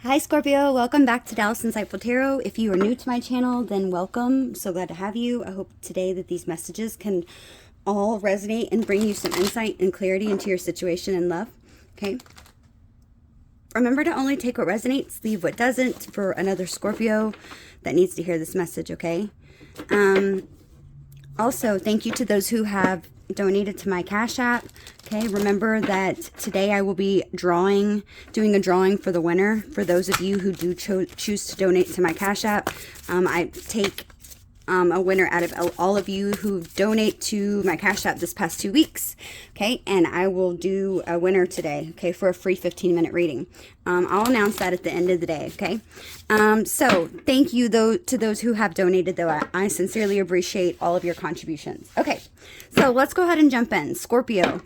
Hi Scorpio, welcome back to Dallas Insightful Tarot. If you are new to my channel, then welcome. So glad to have you. I hope today that these messages can all resonate and bring you some insight and clarity into your situation and love. Okay. Remember to only take what resonates, leave what doesn't for another Scorpio that needs to hear this message, okay? Also, thank you to those who have donated to my Cash App. Okay, remember that today I will be doing a drawing for the winner. For those of you who do choose to donate to my Cash App, I take a winner out of all of you who donate to my Cash App this past 2 weeks. Okay, and I will do a winner today, okay, for a free 15-minute reading. I'll announce that at the end of the day, okay? So thank you to those who have donated, though. I sincerely appreciate all of your contributions. Okay, so let's go ahead and jump in. Scorpio,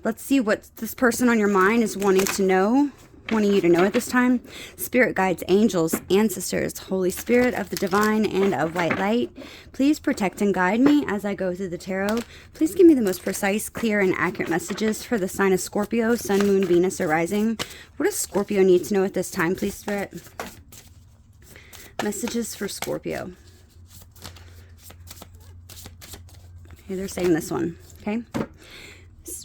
let's see what this person on your mind is wanting you to know at this time. Spirit guides, angels, ancestors, Holy Spirit of the divine and of white light, please protect and guide me as I go through the tarot. Please give me the most precise, clear, and accurate messages for the sign of Scorpio, Sun, Moon, Venus, or Rising. What does Scorpio need to know at this time, please, Spirit? Messages for Scorpio. Okay, they're saying this one, okay?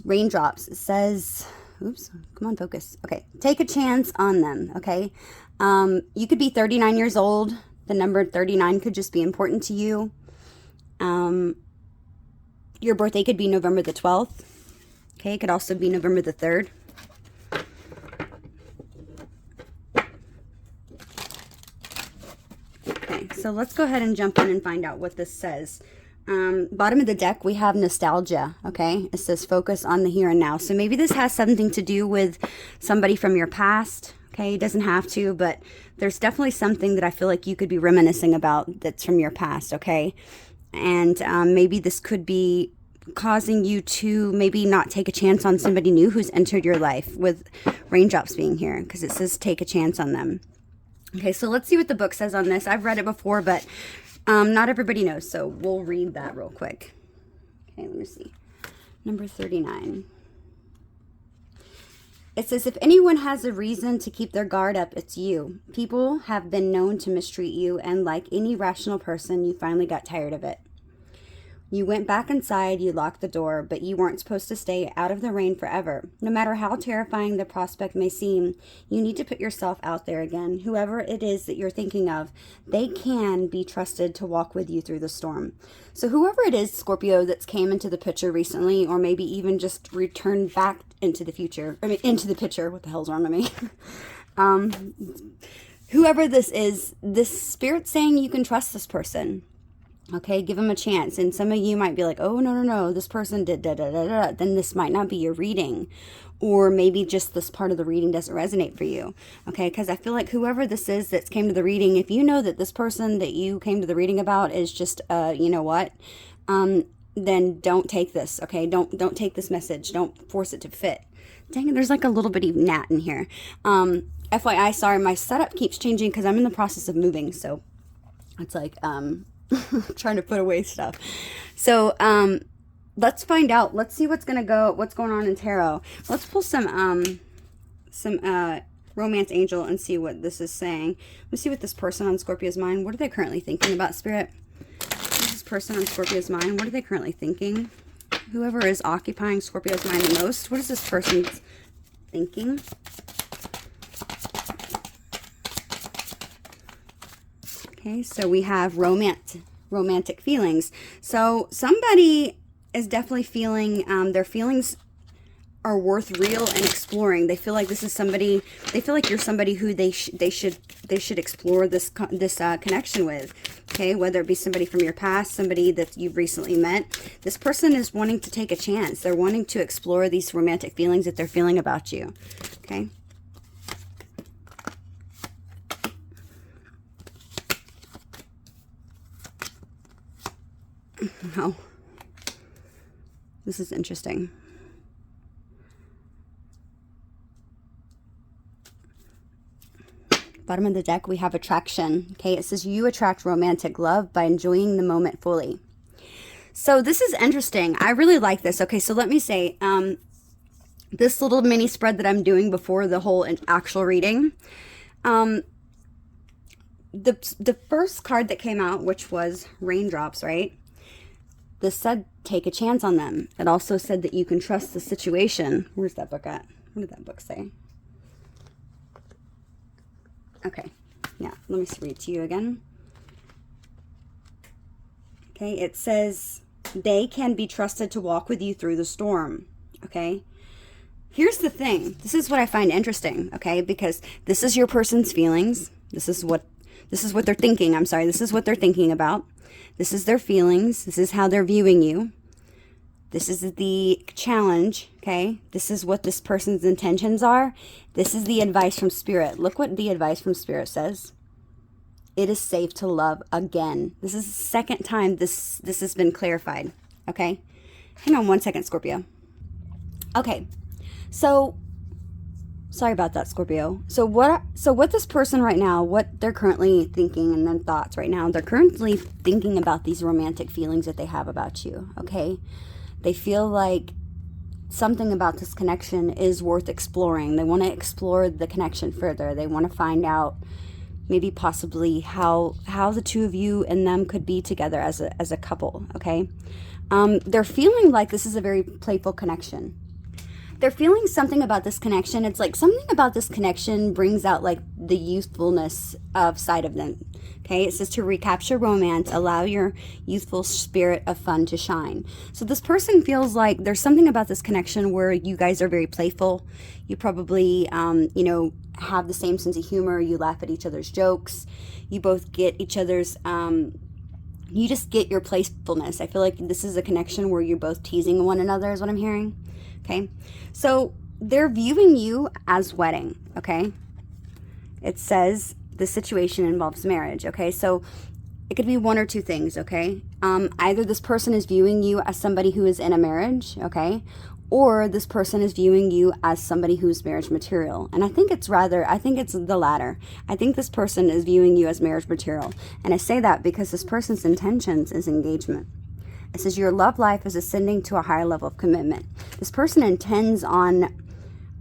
Raindrops. It says... Oops, come on, focus. Okay, take a chance on them, okay? You could be 39 years old. The number 39 could just be important to you. Your birthday could be November the 12th. Okay, it could also be November the 3rd. Okay, so let's go ahead and jump in and find out what this says. Bottom of the deck, we have nostalgia, okay? It says focus on the here and now. So maybe this has something to do with somebody from your past, okay? It doesn't have to, but there's definitely something that I feel like you could be reminiscing about that's from your past, okay? And maybe this could be causing you to maybe not take a chance on somebody new who's entered your life, with raindrops being here, because it says take a chance on them. Okay, so let's see what the book says on this. I've read it before, but not everybody knows, so we'll read that real quick. Okay, let me see. Number 39. It says, if anyone has a reason to keep their guard up, it's you. People have been known to mistreat you, and like any rational person, you finally got tired of it. You went back inside, you locked the door, but you weren't supposed to stay out of the rain forever. No matter how terrifying the prospect may seem, you need to put yourself out there again. Whoever it is that you're thinking of, they can be trusted to walk with you through the storm. So whoever it is, Scorpio, that's came into the picture recently, or maybe even just returned back into the future, into the picture, what the hell's wrong with me? Whoever this is, this spirit's saying you can trust this person. Okay, give them a chance. And some of you might be like, oh, no, this person did da-da-da-da. Then this might not be your reading. Or maybe just this part of the reading doesn't resonate for you. Okay, because I feel like whoever this is that's came to the reading, if you know that this person that you came to the reading about is just, you know what, then don't take this, okay? Don't take this message. Don't force it to fit. Dang it, there's like a little bitty gnat in here. FYI, sorry, my setup keeps changing because I'm in the process of moving. So it's like... trying to put away stuff. So let's find out. Let's see what's going on in tarot. Let's pull some romance angel and see what this is saying. Let's see what this person on Scorpio's mind, what are they currently thinking about, Spirit? This person on Scorpio's mind, what are they currently thinking? Whoever is occupying Scorpio's mind the most, what is this person thinking? Okay, so we have romantic feelings. So somebody is definitely feeling their feelings are worth real and exploring. They feel like this is somebody. They feel like you're somebody who they should explore this connection with. Okay, whether it be somebody from your past, somebody that you've recently met. This person is wanting to take a chance. They're wanting to explore these romantic feelings that they're feeling about you. Okay. Oh, this is interesting. Bottom of the deck, we have attraction. Okay, it says you attract romantic love by enjoying the moment fully. So this is interesting. I really like this. Okay, so let me say, this little mini spread that I'm doing before the whole actual reading, Um, the first card that came out, which was raindrops, right? This said, take a chance on them. It also said that you can trust the situation. Where's that book at? What did that book say? Okay. Yeah, let me read to you again. Okay, it says, they can be trusted to walk with you through the storm. Okay. Here's the thing. This is what I find interesting, okay? Because this is your person's feelings. This is what they're thinking. I'm sorry. This is what they're thinking about. This is their feelings. This is how they're viewing you. This is the challenge, okay? This is what this person's intentions are. This is the advice from Spirit. Look what the advice from Spirit says. It is safe to love again. This is the second time this has been clarified, okay? Hang on one second, Scorpio. Okay, so sorry about that, Scorpio. So what this person right now, what they're currently thinking and then thoughts right now, they're currently thinking about these romantic feelings that they have about you, okay? They feel like something about this connection is worth exploring. They want to explore the connection further. They want to find out maybe possibly how the two of you and them could be together as a couple, okay? They're feeling like this is a very playful connection. They're feeling something about this connection. It's like something about this connection brings out like the youthfulness of side of them. Okay, it says to recapture romance, allow your youthful spirit of fun to shine. So this person feels like there's something about this connection where you guys are very playful. You probably, have the same sense of humor. You laugh at each other's jokes. You both get each other's, you just get your playfulness. I feel like this is a connection where you're both teasing one another is what I'm hearing. Okay, so they're viewing you as wedding, okay? It says the situation involves marriage, okay? So it could be one or two things, okay? Either this person is viewing you as somebody who is in a marriage, okay? Or this person is viewing you as somebody who's marriage material. And I think it's the latter. I think this person is viewing you as marriage material. And I say that because this person's intentions is engagement. It says your love life is ascending to a higher level of commitment. This person intends on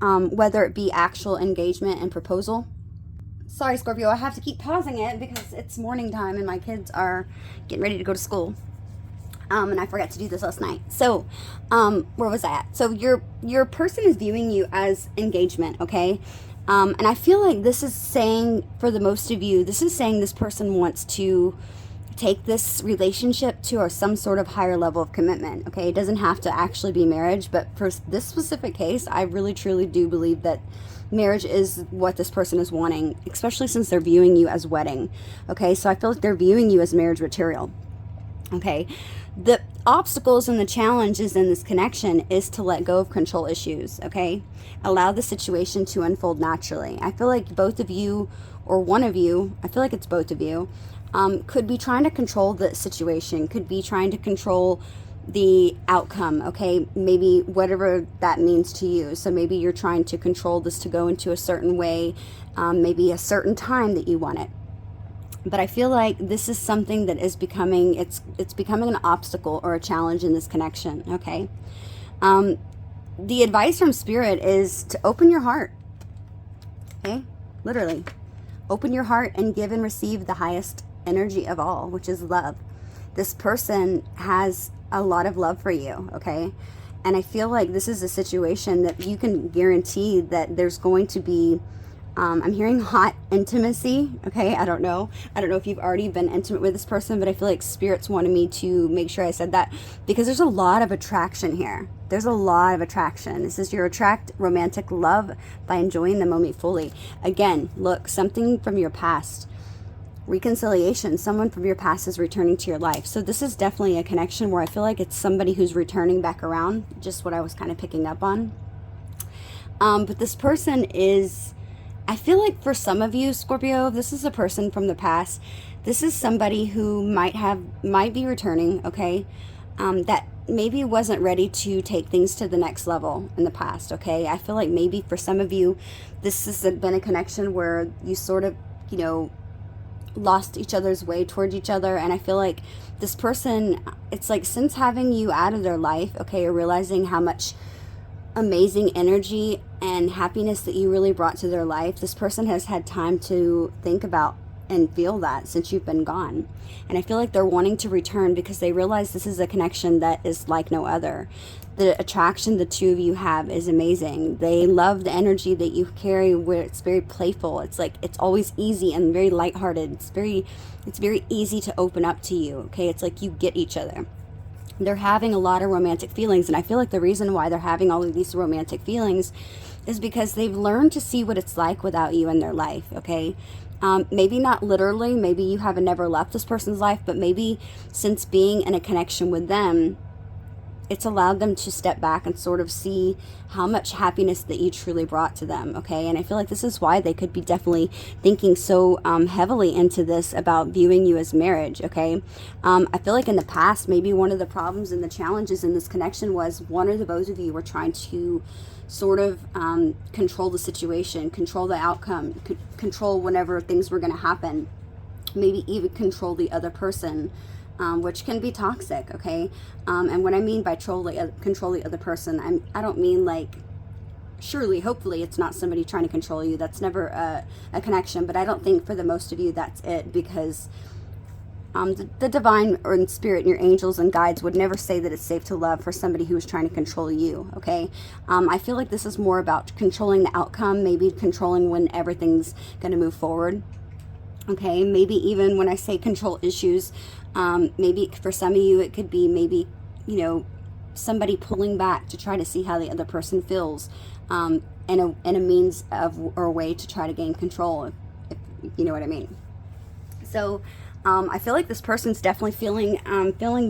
whether it be actual engagement and proposal. Sorry, Scorpio, I have to keep pausing it because it's morning time and my kids are getting ready to go to school. And I forgot to do this last night. So, where was I at? So your person is viewing you as engagement, okay? And I feel like this is saying, for the most of you, this is saying this person wants to take this relationship to some sort of higher level of commitment, okay? It doesn't have to actually be marriage, but for this specific case, I really truly do believe that marriage is what this person is wanting, especially since they're viewing you as wedding, okay? So I feel like they're viewing you as marriage material, okay? The obstacles and the challenges in this connection is to let go of control issues, okay? Allow the situation to unfold naturally. I feel like both of you, or one of you, I feel like it's both of you, could be trying to control the situation, could be trying to control the outcome, okay? Maybe whatever that means to you. So maybe you're trying to control this to go into a certain way, maybe a certain time that you want it. But I feel like this is something that is becoming, it's becoming an obstacle or a challenge in this connection, okay? The advice from Spirit is to open your heart, okay? Literally. Open your heart and give and receive the highest energy of all, which is love. This person has a lot of love for you, okay? And I feel like this is a situation that you can guarantee that there's going to be, I'm hearing hot intimacy, okay? I don't know if you've already been intimate with this person, but I feel like Spirit's wanted me to make sure I said that because there's a lot of attraction here. There's a lot of attraction. This is you attract romantic love by enjoying the moment fully. Again, look, something from your past. Reconciliation, someone from your past is returning to your life. So this is definitely a connection where I feel like it's somebody who's returning back around, just what I was kind of picking up on. But this person is, I feel like for some of you, Scorpio, if this is a person from the past, this is somebody who might be returning, okay? That maybe wasn't ready to take things to the next level in the past, okay? I feel like maybe for some of you, this has been a connection where you sort of, lost each other's way towards each other. And I feel like this person, it's like since having you out of their life, okay, or realizing how much amazing energy and happiness that you really brought to their life. This person has had time to think about and feel that since you've been gone. And I feel like they're wanting to return because they realize this is a connection that is like no other. The attraction the two of you have is amazing. They love the energy that you carry, where it's very playful. It's like, it's always easy and very lighthearted. It's very easy to open up to you. Okay, it's like you get each other. They're having a lot of romantic feelings, and I feel like the reason why they're having all of these romantic feelings is because they've learned to see what it's like without you in their life. Okay, maybe not literally, maybe you haven't never left this person's life, but maybe since being in a connection with them, it's allowed them to step back and sort of see how much happiness that you truly brought to them. Okay, and I feel like this is why they could be definitely thinking so heavily into this about viewing you as marriage. Okay, I feel like in the past, maybe one of the problems and the challenges in this connection was one or the both of you were trying to sort of control the situation, control the outcome, control whenever things were going to happen, maybe even control the other person, which can be toxic. Okay, and what I mean by control the other person, I don't mean like, surely, hopefully it's not somebody trying to control you. That's never a connection, but I don't think for the most of you that's it, because the divine or in spirit and your angels and guides would never say that it's safe to love for somebody who is trying to control you. Okay, I feel like this is more about controlling the outcome, maybe controlling when everything's going to move forward. Okay, maybe even when I say control issues, maybe for some of you it could be maybe, you know, somebody pulling back to try to see how the other person feels, in a means of or a way to try to gain control, if you know what I mean. So I feel like this person's definitely feeling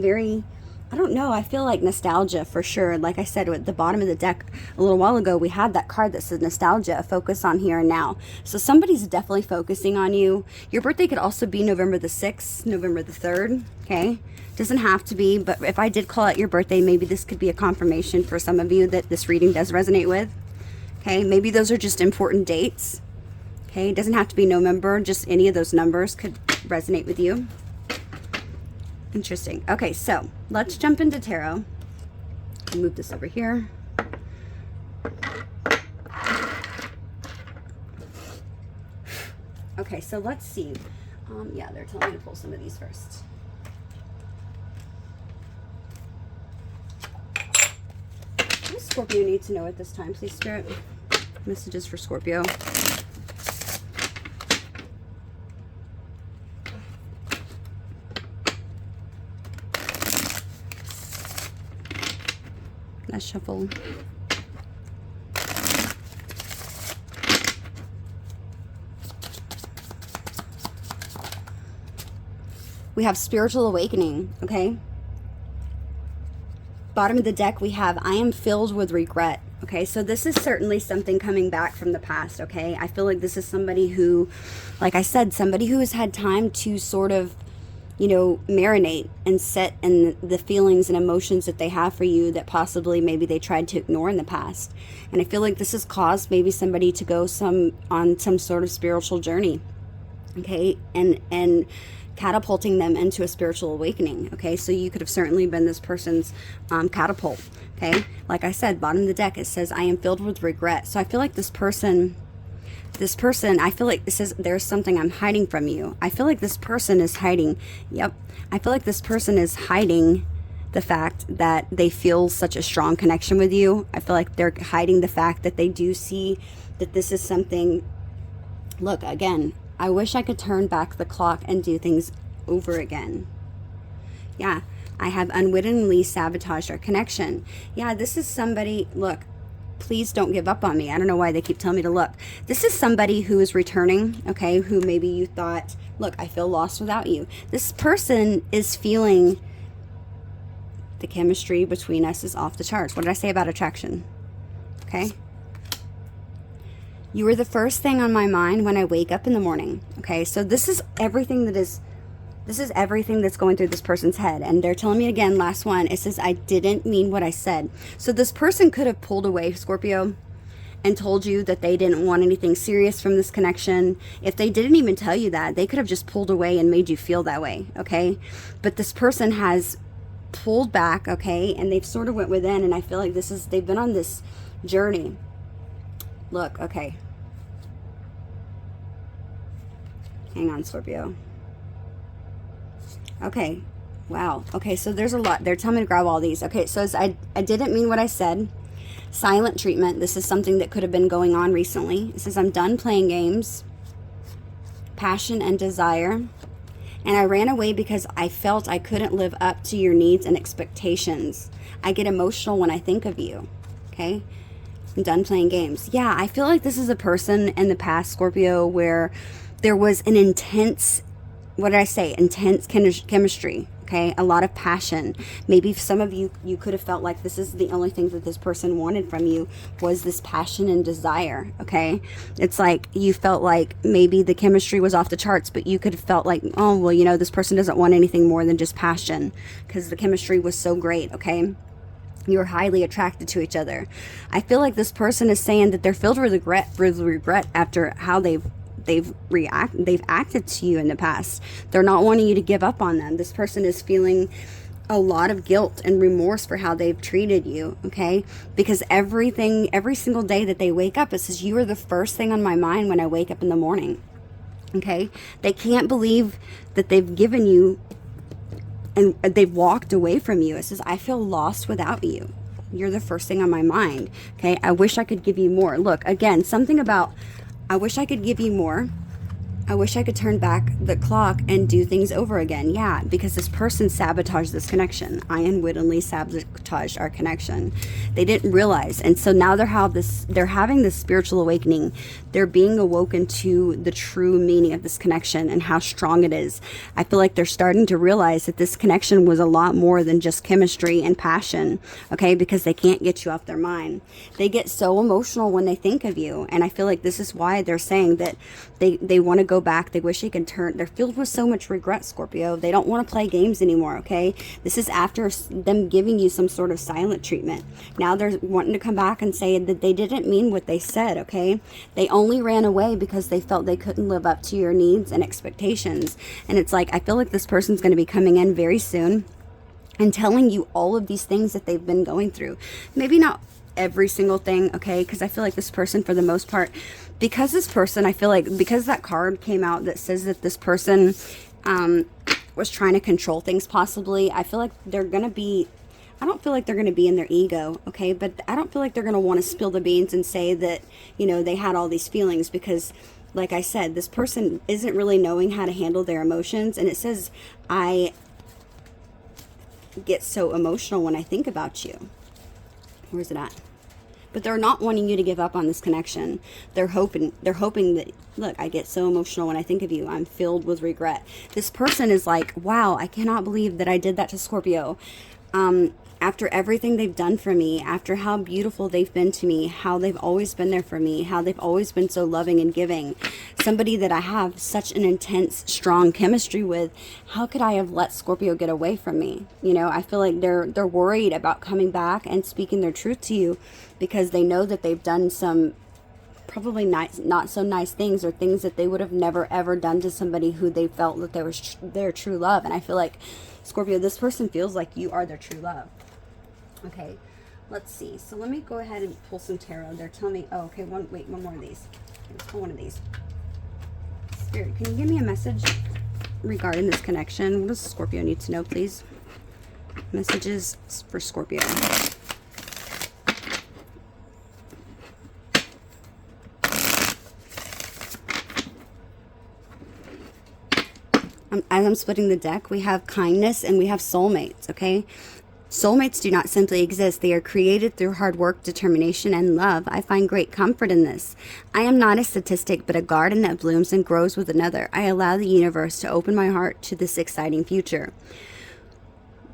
very, I don't know, I feel like nostalgia for sure. Like I said, at the bottom of the deck a little while ago, we had that card that says nostalgia, a focus on here and now. So somebody's definitely focusing on you. Your birthday could also be November the 6th, November the 3rd, okay? Doesn't have to be, but if I did call out your birthday, maybe this could be a confirmation for some of you that this reading does resonate with, okay? Maybe those are just important dates, okay? It doesn't have to be November, just any of those numbers could resonate with you. Interesting. Okay, so let's jump into tarot. Move this over here. Okay, so let's see. Yeah, they're telling me to pull some of these first. What does Scorpio need to know at this time, please, Spirit? Messages for Scorpio. Let's shuffle. We have spiritual awakening, okay? Bottom of the deck, we have I am filled with regret. Okay, so this is certainly something coming back from the past, okay? I feel like this is somebody who, like I said, somebody who has had time to sort of, you know, marinate and set in the feelings and emotions that they have for you that possibly maybe they tried to ignore in the past. And I feel like this has caused maybe somebody to go on some sort of spiritual journey, okay, and catapulting them into a spiritual awakening. Okay, so you could have certainly been this person's catapult. Okay, like I said, bottom of the deck, it says I am filled with regret. So I feel like this person, I feel like it says there's something I'm hiding from you. I feel like this person is hiding. Yep. I feel like this person is hiding the fact that they feel such a strong connection with you. I feel like they're hiding the fact that they do see that this is something. Look, again, I wish I could turn back the clock and do things over again. Yeah. I have unwittingly sabotaged our connection. Yeah, this is somebody, look, please don't give up on me. I don't know why they keep telling me to look. This is somebody who is returning, okay, who maybe you thought, look, I feel lost without you. This person is feeling the chemistry between us is off the charts. What did I say about attraction? Okay. You were the first thing on my mind when I wake up in the morning. Okay, so this is everything that's going through this person's head. And they're telling me again, last one, it says, I didn't mean what I said. So this person could have pulled away, Scorpio, and told you that they didn't want anything serious from this connection. If they didn't even tell you that, they could have just pulled away and made you feel that way, okay? But this person has pulled back, okay, and they've sort of went within, and I feel like they've been on this journey. Look, okay. Hang on, Scorpio. Okay. Wow. Okay, so there's a lot. They're telling me to grab all these. Okay, so I didn't mean what I said. Silent treatment. This is something that could have been going on recently. It says, I'm done playing games. Passion and desire. And I ran away because I felt I couldn't live up to your needs and expectations. I get emotional when I think of you. Okay? I'm done playing games. Yeah, I feel like this is a person in the past, Scorpio, where there was an intense, what did I say? Intense chemistry. Okay, a lot of passion. Maybe some of you could have felt like this is the only thing that this person wanted from you, was this passion and desire. Okay, it's like you felt like maybe the chemistry was off the charts, but you could have felt like, oh, well, you know, this person doesn't want anything more than just passion, because the chemistry was so great. Okay, you're highly attracted to each other. I feel like this person is saying that they're filled with regret after how they've acted to you in the past. They're not wanting you to give up on them. This person is feeling a lot of guilt and remorse for how they've treated you. Okay, because every single day that they wake up, it says, you are the first thing on my mind when I wake up in the morning. Okay, they can't believe that they've given you and they've walked away from you. It says, I feel lost without you. You're the first thing on my mind. Okay, I wish I could give you more. Look, again, something about, I wish I could give you more. I wish I could turn back the clock and do things over again. Yeah, because this person sabotaged this connection. I unwittingly sabotaged our connection. They didn't realize. And so now they're having this spiritual awakening. They're being awoken to the true meaning of this connection and how strong it is. I feel like they're starting to realize that this connection was a lot more than just chemistry and passion. Okay, because they can't get you off their mind. They get so emotional when they think of you. And I feel like this is why they're saying that they want to go back. They wish they could turn. They're filled with so much regret, Scorpio. They don't want to play games anymore. Okay, this is after them giving you some sort of silent treatment. Now they're wanting to come back and say that they didn't mean what they said. Okay, they only ran away because they felt they couldn't live up to your needs and expectations. And it's like, I feel like this person's going to be coming in very soon and telling you all of these things that they've been going through. Maybe not every single thing, okay, because I feel like this person, for the most part, because this person, I feel like, because that card came out that says that this person was trying to control things possibly, I feel like they're going to be, I don't feel like they're going to be in their ego, okay, but I don't feel like they're going to want to spill the beans and say that, you know, they had all these feelings, because like I said, this person isn't really knowing how to handle their emotions. And it says, I get so emotional when I think about you. Where's it at? But they're not wanting you to give up on this connection. They're hoping that, look, I get so emotional when I think of you. I'm filled with regret. This person is like, wow, I cannot believe that I did that to Scorpio. After everything they've done for me, after how beautiful they've been to me, how they've always been there for me, how they've always been so loving and giving, somebody that I have such an intense, strong chemistry with, how could I have let Scorpio get away from me? You know, I feel like they're worried about coming back and speaking their truth to you, because they know that they've done some probably not so nice things, or things that they would have never ever done to somebody who they felt that they was their true love. And I feel like, Scorpio, this person feels like you are their true love. Okay, let's see. So let me go ahead and pull some tarot. They're telling me, oh, okay, one more of these. Let's pull one of these. Spirit, can you give me a message regarding this connection? What does Scorpio need to know, please? Messages for Scorpio. As I'm splitting the deck, we have kindness and we have soulmates, okay? Soulmates do not simply exist. They are created through hard work, determination, and love. I find great comfort in this. I am not a statistic, but a garden that blooms and grows with another. I allow the universe to open my heart to this exciting future.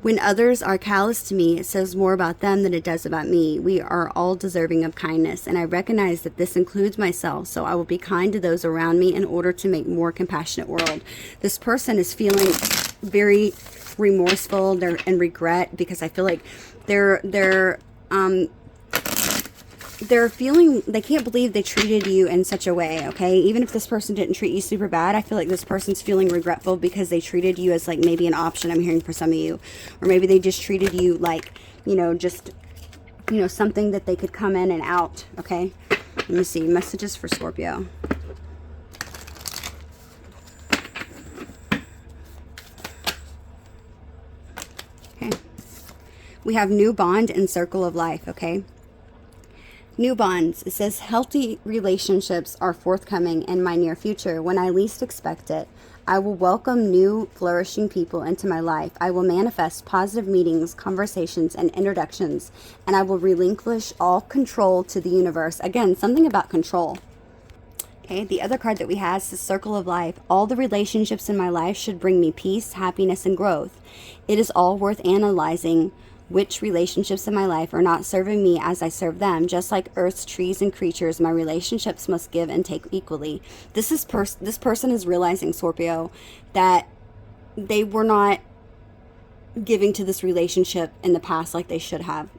When others are callous to me, it says more about them than it does about me. We are all deserving of kindness, and I recognize that this includes myself, so I will be kind to those around me in order to make a more compassionate world. This person is feeling very remorseful and regret, because I feel like they're feeling, they can't believe they treated you in such a way, okay? Even if this person didn't treat you super bad, I feel like this person's feeling regretful because they treated you as like maybe an option, I'm hearing for some of you. Or maybe they just treated you like, you know, just you know, something that they could come in and out, okay? Let me see, messages for Scorpio. Okay. We have new bond and circle of life, okay? New bonds. It says healthy relationships are forthcoming in my near future. When I least expect it, I will welcome new flourishing people into my life. I will manifest positive meetings, conversations, and introductions, and I will relinquish all control to the universe. Again, something about control. Okay, the other card that we have is the circle of life. All the relationships in my life should bring me peace, happiness, and growth. It is all worth analyzing which relationships in my life are not serving me as I serve them. Just like earth's trees and creatures, my relationships must give and take equally. This person is realizing, Scorpio, that they were not giving to this relationship in the past like they should have.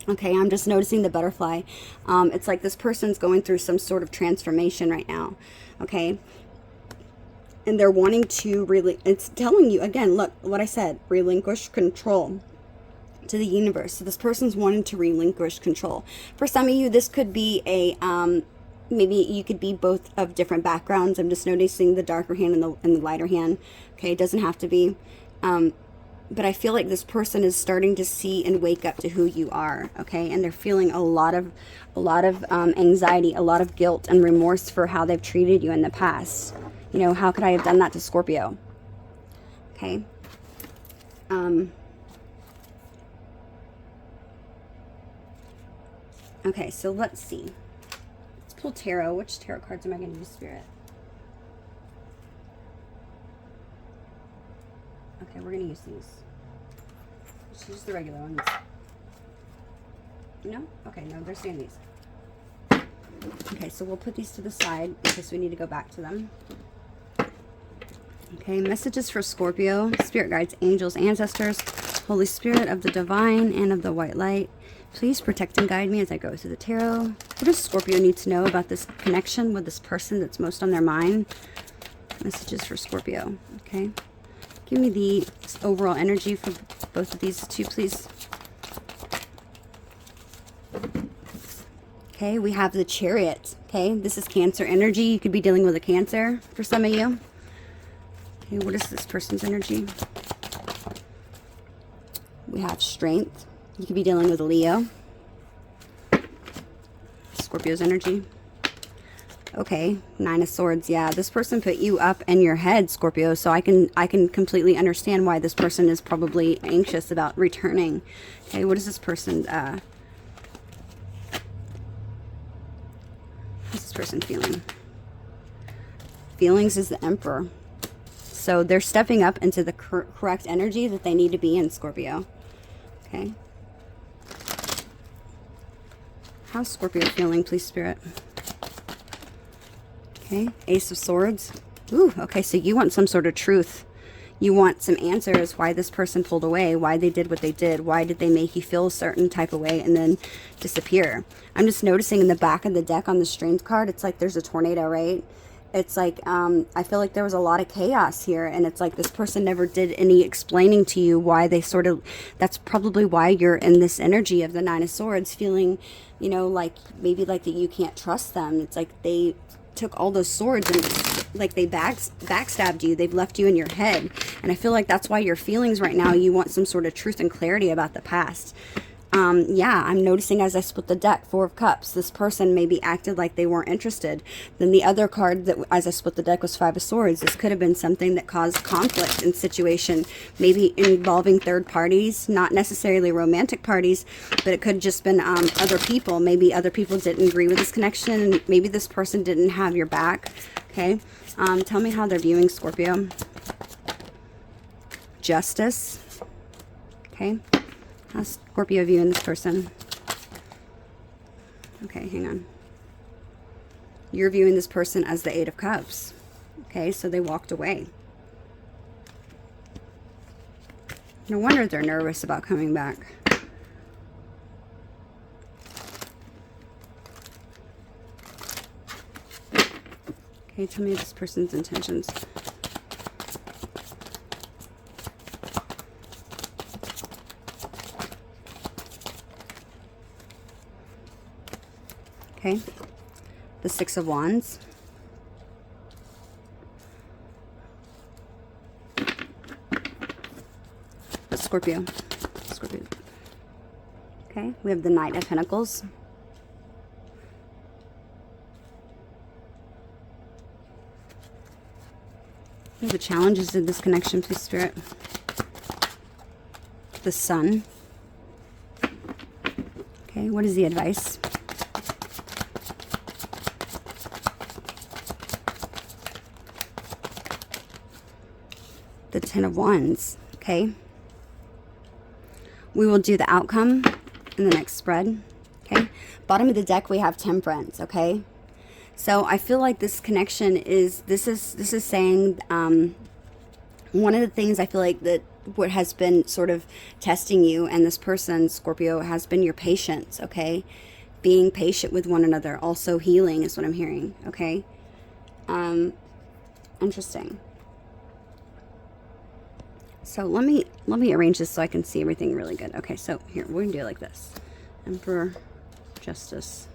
Okay, I'm just noticing the butterfly. It's like this person's going through some sort of transformation right now. Okay, and they're wanting to really, it's telling you again, look what I said, relinquish control to the universe. So this person's wanting to relinquish control. For some of you, this could be a maybe you could be both of different backgrounds. I'm just noticing the darker hand and the lighter hand. Okay, it doesn't have to be, but I feel like this person is starting to see and wake up to who you are. Okay, and they're feeling a lot of anxiety, a lot of guilt and remorse for how they've treated you in the past. You know, how could I have done that to Scorpio? Okay. Okay, so let's see. Let's pull tarot. Which tarot cards am I going to use, Spirit? Okay, we're going to use these. Let's use the regular ones. No? Okay, no, they're staying these. Okay, so we'll put these to the side in case we need to go back to them. Okay, messages for Scorpio. Spirit guides, angels, ancestors, Holy Spirit of the divine and of the white light. Please protect and guide me as I go through the tarot. What does Scorpio need to know about this connection with this person that's most on their mind? Messages for Scorpio. Okay. Give me the overall energy for both of these two, please. Okay, we have the Chariot. Okay, this is Cancer energy. You could be dealing with a Cancer for some of you. Okay, what is this person's energy? We have Strength. You could be dealing with a Leo. Scorpio's energy. Okay, Nine of Swords. Yeah, this person put you up in your head, Scorpio. So I can completely understand why this person is probably anxious about returning. Okay, what is this person? What's this person feeling? Feelings is the Emperor. So they're stepping up into the correct energy that they need to be in, Scorpio. Okay. How's Scorpio feeling, please, Spirit? Okay, Ace of Swords. Ooh, okay, so you want some sort of truth. You want some answers why this person pulled away, why they did what they did, why did they make you feel a certain type of way and then disappear. I'm just noticing in the back of the deck on the Strength card, it's like there's a tornado, right? It's like, I feel like there was a lot of chaos here, and it's like this person never did any explaining to you why they sort of, that's probably why you're in this energy of the Nine of Swords, feeling, you know, like maybe like that you can't trust them. It's like they took all those swords and like they backstabbed you. They've left you in your head, and I feel like that's why your feelings right now, you want some sort of truth and clarity about the past. Yeah, I'm noticing as I split the deck, Four of Cups, this person maybe acted like they weren't interested. Then the other card that as I split the deck was Five of Swords. This could have been something that caused conflict in situation, maybe involving third parties, not necessarily romantic parties, but it could have just been other people. Maybe other people didn't agree with this connection, and maybe this person didn't have your back. Okay, tell me how they're viewing Scorpio. Justice. Okay. How's Scorpio viewing this person? Okay, hang on. You're viewing this person as the Eight of Cups. Okay, so they walked away. No wonder they're nervous about coming back. Okay, tell me this person's intentions. okay? The Six of Wands. Scorpio. Scorpio. Okay, we have the Knight of Pentacles. What are the challenges in this connection, please, Spirit? The Sun. Okay, what is the advice? The Ten of Wands. Okay. We will do the outcome in the next spread. Okay. Bottom of the deck, we have Temperance. Okay. So I feel like this connection is, this is saying, one of the things I feel like that what has been sort of testing you and this person, Scorpio, has been your patience. Okay. Being patient with one another. Also healing is what I'm hearing. Okay. Interesting. So let me arrange this so I can see everything really good. Okay, so here, we're going to do it like this. Emperor, Justice.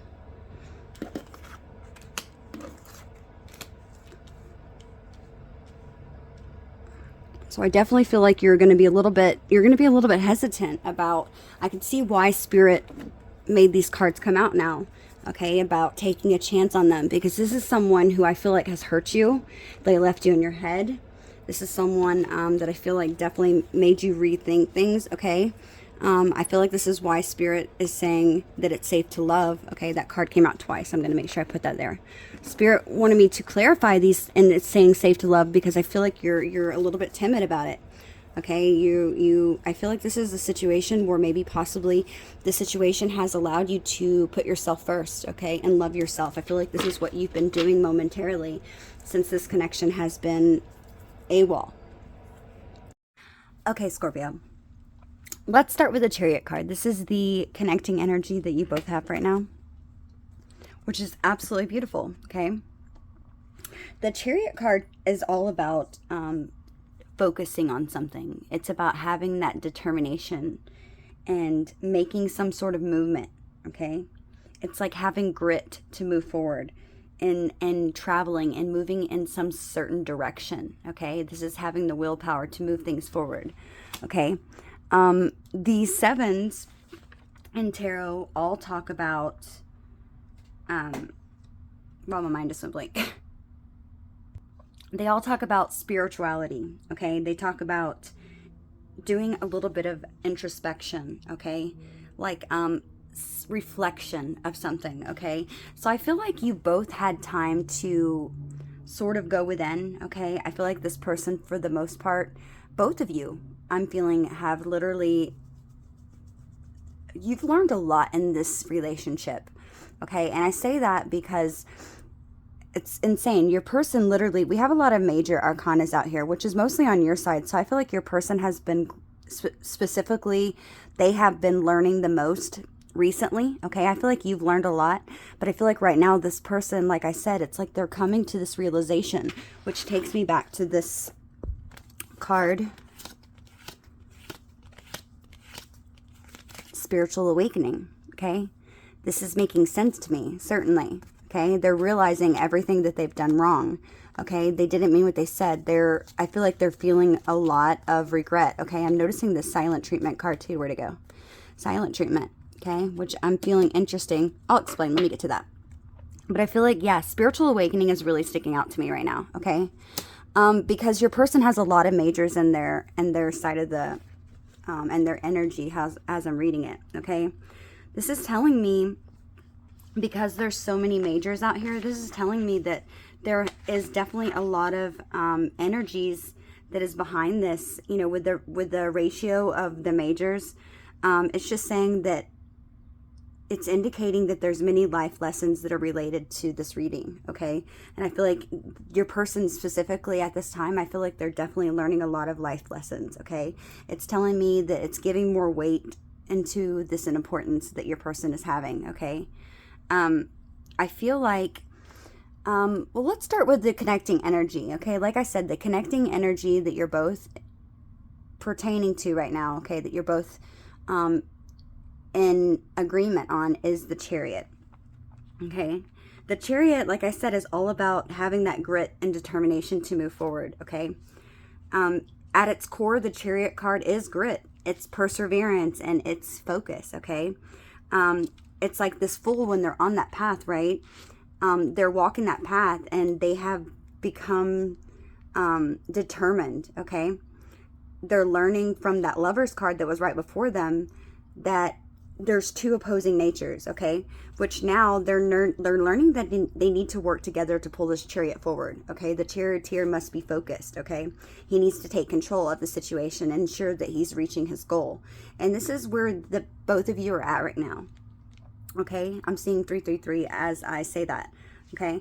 So I definitely feel like you're going to be a little bit hesitant about, I can see why Spirit made these cards come out now. Okay, about taking a chance on them, because this is someone who I feel like has hurt you. They left you in your head. This is someone that I feel like definitely made you rethink things, okay? I feel like this is why Spirit is saying that it's safe to love, okay? That card came out twice. I'm going to make sure I put that there. Spirit wanted me to clarify these, and it's saying safe to love because I feel like you're a little bit timid about it, okay? I feel like this is a situation where maybe possibly the situation has allowed you to put yourself first, okay? And love yourself. I feel like this is what you've been doing momentarily since this connection has been AWOL. Okay, Scorpio. Let's start with the Chariot card. This is the connecting energy that you both have right now, which is absolutely beautiful, okay? The Chariot card is all about focusing on something. It's about having that determination and making some sort of movement, okay? It's like having grit to move forward. And traveling and moving in some certain direction, okay? This is having the willpower to move things forward, okay? The sevens in tarot all talk about, well, my mind just went blank. They all talk about spirituality, okay? They talk about doing a little bit of introspection, okay? Like, reflection of something, okay? So I feel like you both had time to sort of go within, okay? I feel like this person, for the most part, both of you, I'm feeling, have literally, you've learned a lot in this relationship, okay? And I say that because it's insane. Your person literally, we have a lot of major arcanas out here, which is mostly on your side. So I feel like your person has been, specifically, they have been learning the most recently, okay? I feel like you've learned a lot, but I feel like right now this person, like I said, it's like they're coming to this realization, which takes me back to this card, Spiritual Awakening, okay? This is making sense to me, certainly, okay? They're realizing everything that they've done wrong, okay? They didn't mean what they said. I feel like they're feeling a lot of regret, okay? I'm noticing this Silent Treatment card too. Where'd it go? Silent Treatment. Okay, which I'm feeling interesting. I'll explain. Let me get to that. But I feel like, yeah, Spiritual Awakening is really sticking out to me right now, okay? Because your person has a lot of majors in their side of the, and their energy as I'm reading it, okay? This is telling me, because there's so many majors out here, this is telling me that there is definitely a lot of energies that is behind this, you know, with the ratio of the majors. It's just saying that it's indicating that there's many life lessons that are related to this reading, okay? And I feel like your person specifically at this time, I feel like they're definitely learning a lot of life lessons, okay? It's telling me that it's giving more weight into this importance that your person is having, okay? I feel like, well, let's start with the connecting energy, okay? Like I said, the connecting energy that you're both pertaining to right now, okay, that you're both in agreement on is the Chariot. Okay. The Chariot, like I said, is all about having that grit and determination to move forward. Okay. At its core, the Chariot card is grit. It's perseverance and it's focus. Okay. It's like this fool when they're on that path, right? They're walking that path and they have become determined. Okay. They're learning from that Lover's card that was right before them that there's two opposing natures, okay? Which now they're learning that they need to work together to pull this Chariot forward, okay? The charioteer must be focused, okay? He needs to take control of the situation and ensure that he's reaching his goal. And this is where the both of you are at right now, okay? I'm seeing 333 as I say that, okay?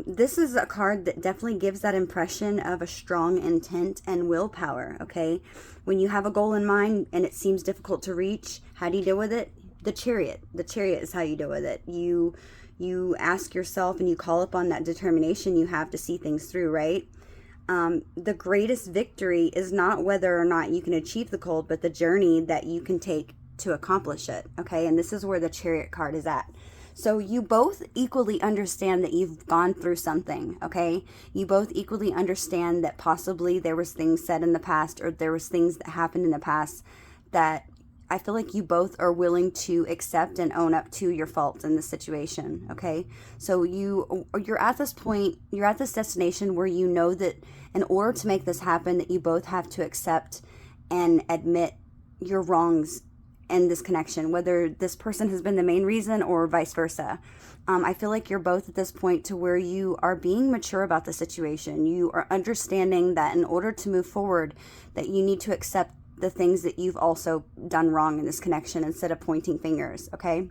This is a card that definitely gives that impression of a strong intent and willpower, okay? When you have a goal in mind and it seems difficult to reach, how do you deal with it? The Chariot. The Chariot is how you deal with it. You ask yourself and you call upon that determination you have to see things through, right? The greatest victory is not whether or not you can achieve the goal, but the journey that you can take to accomplish it, okay? And this is where the Chariot card is at. So you both equally understand that you've gone through something, okay? You both equally understand that possibly there was things said in the past or there was things that happened in the past that I feel like you both are willing to accept and own up to your faults in this situation, okay? So you're at this point, you're at this destination where you know that in order to make this happen, that you both have to accept and admit your wrongs in this connection, whether this person has been the main reason or vice versa. I feel like you're both at this point to where you are being mature about the situation. You are understanding that in order to move forward, that you need to accept the things that you've also done wrong in this connection instead of pointing fingers, okay?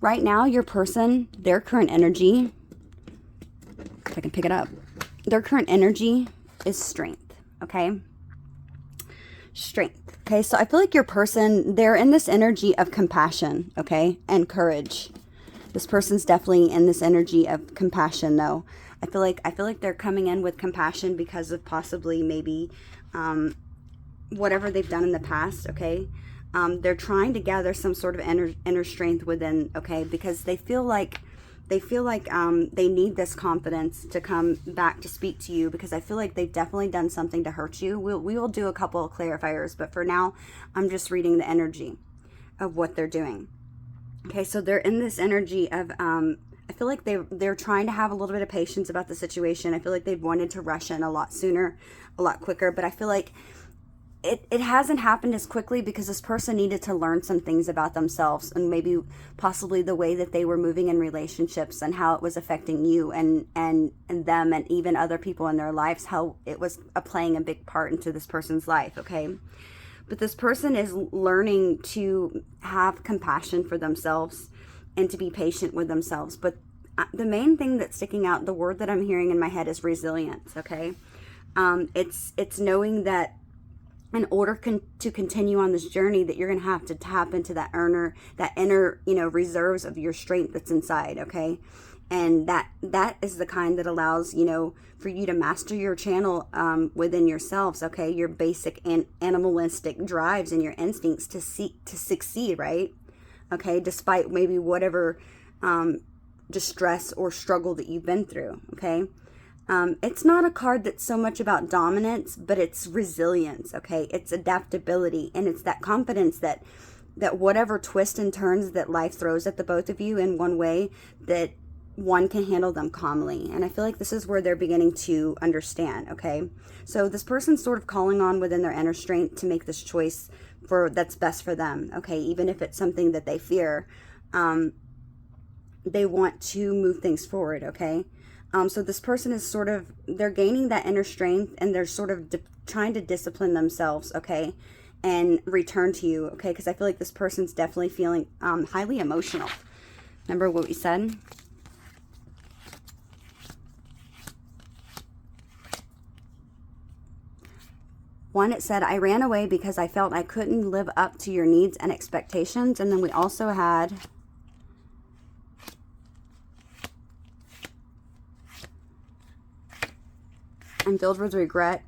Right now, your person, their current energy, if I can pick it up, their current energy is strength, okay? Strength. Okay, so I feel like your person, they're in this energy of compassion, okay, and courage. This person's definitely in this energy of compassion, though. I feel like they're coming in with compassion because of possibly maybe whatever they've done in the past, okay? They're trying to gather some sort of inner strength within, okay, because they feel like they need this confidence to come back to speak to you, because I feel like they've definitely done something to hurt you. We will do a couple of clarifiers, but for now, I'm just reading the energy of what they're doing. Okay, so they're in this energy of, I feel like they're trying to have a little bit of patience about the situation. I feel like they've wanted to rush in a lot sooner, a lot quicker, but I feel like it hasn't happened as quickly because this person needed to learn some things about themselves and maybe possibly the way that they were moving in relationships and how it was affecting you and them and even other people in their lives, how it was playing a big part into this person's life, okay? But this person is learning to have compassion for themselves and to be patient with themselves. But the main thing that's sticking out, the word that I'm hearing in my head is resilience, okay? It's knowing that in order to continue on this journey, that you're going to have to tap into that inner, reserves of your strength that's inside, okay? And that is the kind that allows, for you to master your channel within yourselves, okay? Your basic animalistic drives and your instincts to succeed, right? Okay, despite maybe whatever distress or struggle that you've been through, okay? It's not a card that's so much about dominance, but it's resilience, okay? It's adaptability, and it's that confidence that whatever twists and turns that life throws at the both of you in one way, that one can handle them calmly. And I feel like this is where they're beginning to understand, okay? So this person's sort of calling on within their inner strength to make this choice that's best for them, okay? Even if it's something that they fear, they want to move things forward, okay? So this person is they're gaining that inner strength, and they're sort of trying to discipline themselves, okay, and return to you, okay, because I feel like this person's definitely feeling highly emotional. Remember what we said? One, it said, I ran away because I felt I couldn't live up to your needs and expectations. And then we also had, I'm filled with regret.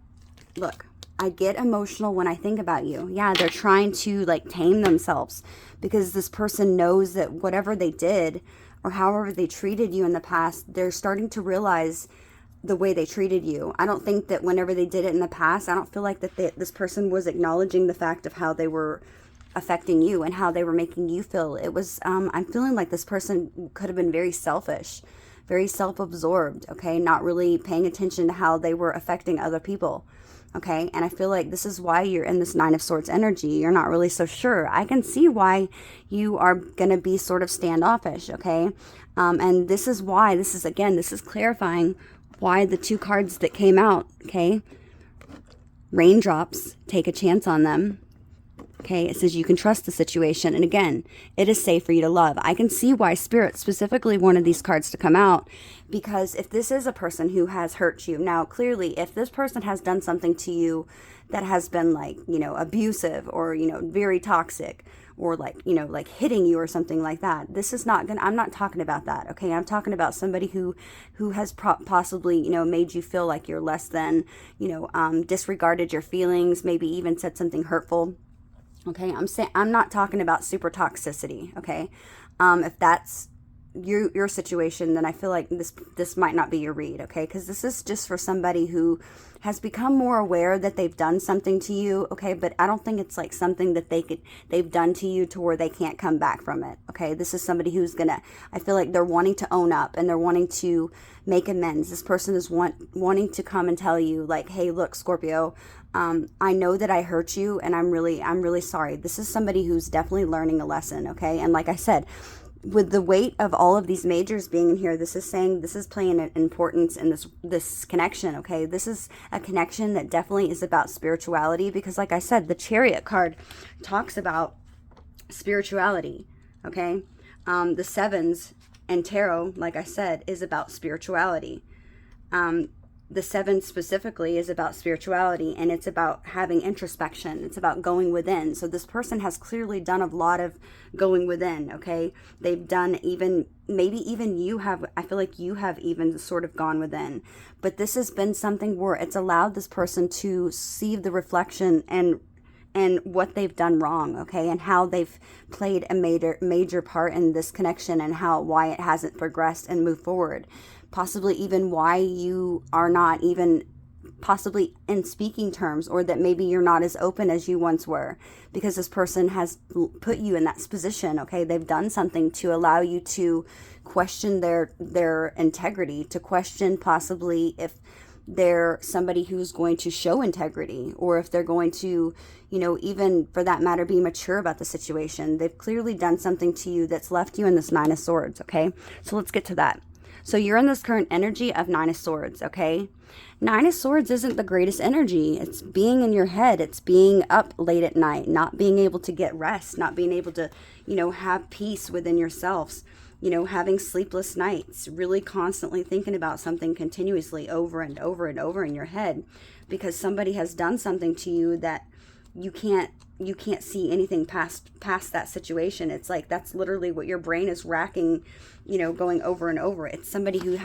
Look, I get emotional when I think about you. Yeah, they're trying to tame themselves because this person knows that whatever they did or however they treated you in the past, they're starting to realize the way they treated you. I don't think that whenever they did it in the past, I don't feel like that this person was acknowledging the fact of how they were affecting you and how they were making you feel. It was, I'm feeling like this person could have been very selfish, very self-absorbed, okay? Not really paying attention to how they were affecting other people, okay? And I feel like this is why you're in this Nine of Swords energy. You're not really so sure. I can see why you are going to be sort of standoffish, okay? And this is why, this is clarifying why the two cards that came out, okay? Raindrops, take a chance on them. Okay, it says you can trust the situation. And again, it is safe for you to love. I can see why Spirit specifically wanted these cards to come out, because if this is a person who has hurt you, now clearly if this person has done something to you that has been like, abusive or, very toxic, or like, like hitting you or something like that, this is not gonna, I'm not talking about that, okay? I'm talking about somebody who has possibly, made you feel like you're less than, disregarded your feelings, maybe even said something hurtful. Okay, I'm not talking about super toxicity, okay? If that's your situation, then I feel like this might not be your read, okay? Because this is just for somebody who has become more aware that they've done something to you, okay? But I don't think it's like something that they've done to you to where they can't come back from it, okay? This is somebody who's gonna, I feel like they're wanting to own up and they're wanting to make amends. This person is wanting to come and tell you like, hey, look, Scorpio, I know that I hurt you and I'm really sorry. This is somebody who's definitely learning a lesson, okay? And like I said, with the weight of all of these majors being in here, this is saying, this is playing an importance in this connection, okay? This is a connection that definitely is about spirituality, because like I said, the Chariot card talks about spirituality, okay? The sevens and tarot, like I said, is about spirituality. The seven specifically is about spirituality, and it's about having introspection. It's about going within. So this person has clearly done a lot of going within, okay? They've done maybe even you have, I feel like you have even sort of gone within. But this has been something where it's allowed this person to see the reflection and what they've done wrong, okay? And how they've played a major part in this connection, and why it hasn't progressed and moved forward. Possibly even why you are not even possibly in speaking terms, or that maybe you're not as open as you once were, because this person has put you in that position, okay? They've done something to allow you to question their integrity, to question possibly if they're somebody who's going to show integrity, or if they're going to, even for that matter, be mature about the situation. They've clearly done something to you that's left you in this Nine of Swords, okay? So let's get to that. So you're in this current energy of Nine of Swords, okay? Nine of Swords isn't the greatest energy. It's being in your head. It's being up late at night, not being able to get rest, not being able to, have peace within yourselves, having sleepless nights, really constantly thinking about something continuously over and over and over in your head, because somebody has done something to you that you can't see anything past that situation. It's like that's literally what your brain is racking, going over and over. It's somebody who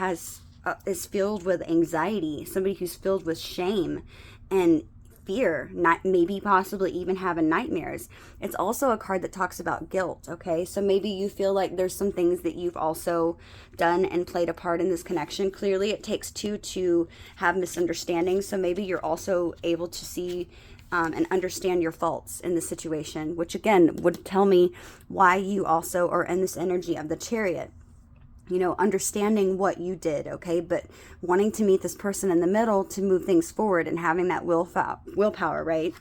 is filled with anxiety, somebody who's filled with shame and fear, not maybe possibly even having nightmares. It's also a card that talks about guilt, okay? So maybe you feel like there's some things that you've also done and played a part in this connection. Clearly it takes two to have misunderstandings, so maybe you're also able to see and understand your faults in the situation, which again would tell me why you also are in this energy of the Chariot. Understanding what you did, okay, but wanting to meet this person in the middle to move things forward and having that willpower, right?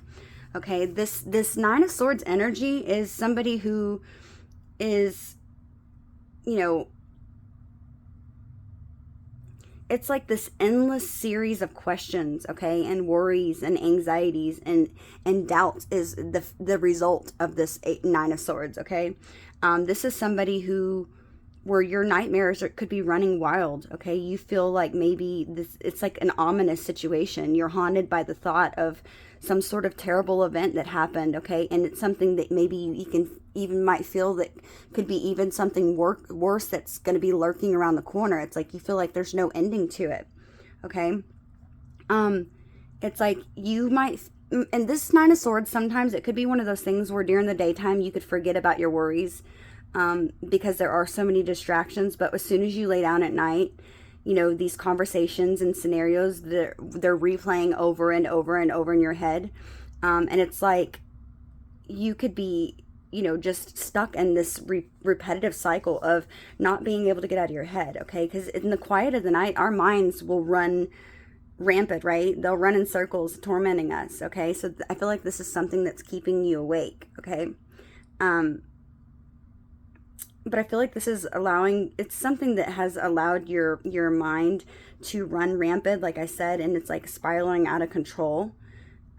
Okay, this Nine of Swords energy is somebody who is, it's like this endless series of questions, okay, and worries and anxieties and doubts is the result of this Nine of Swords, okay? This is somebody where your nightmares could be running wild, okay? You feel like maybe it's like an ominous situation. You're haunted by the thought of some sort of terrible event that happened, okay? And it's something that maybe you can even might feel that could be even something worse that's going to be lurking around the corner. It's like you feel like there's no ending to it, okay? It's like you might, and this Nine of Swords, sometimes it could be one of those things where during the daytime you could forget about your worries. because there are so many distractions. But as soon as you lay down at night, you know, these conversations and scenarios, they're replaying over and over and over in your head. And it's like you could be, you know, just stuck in this repetitive cycle of not being able to get out of your head, okay? Because in the quiet of the night, our minds will run rampant, right? They'll run in circles, tormenting us, okay? So I feel like this is something that's keeping you awake, okay? But I feel like this is it's something that has allowed your mind to run rampant, like I said, and it's like spiraling out of control.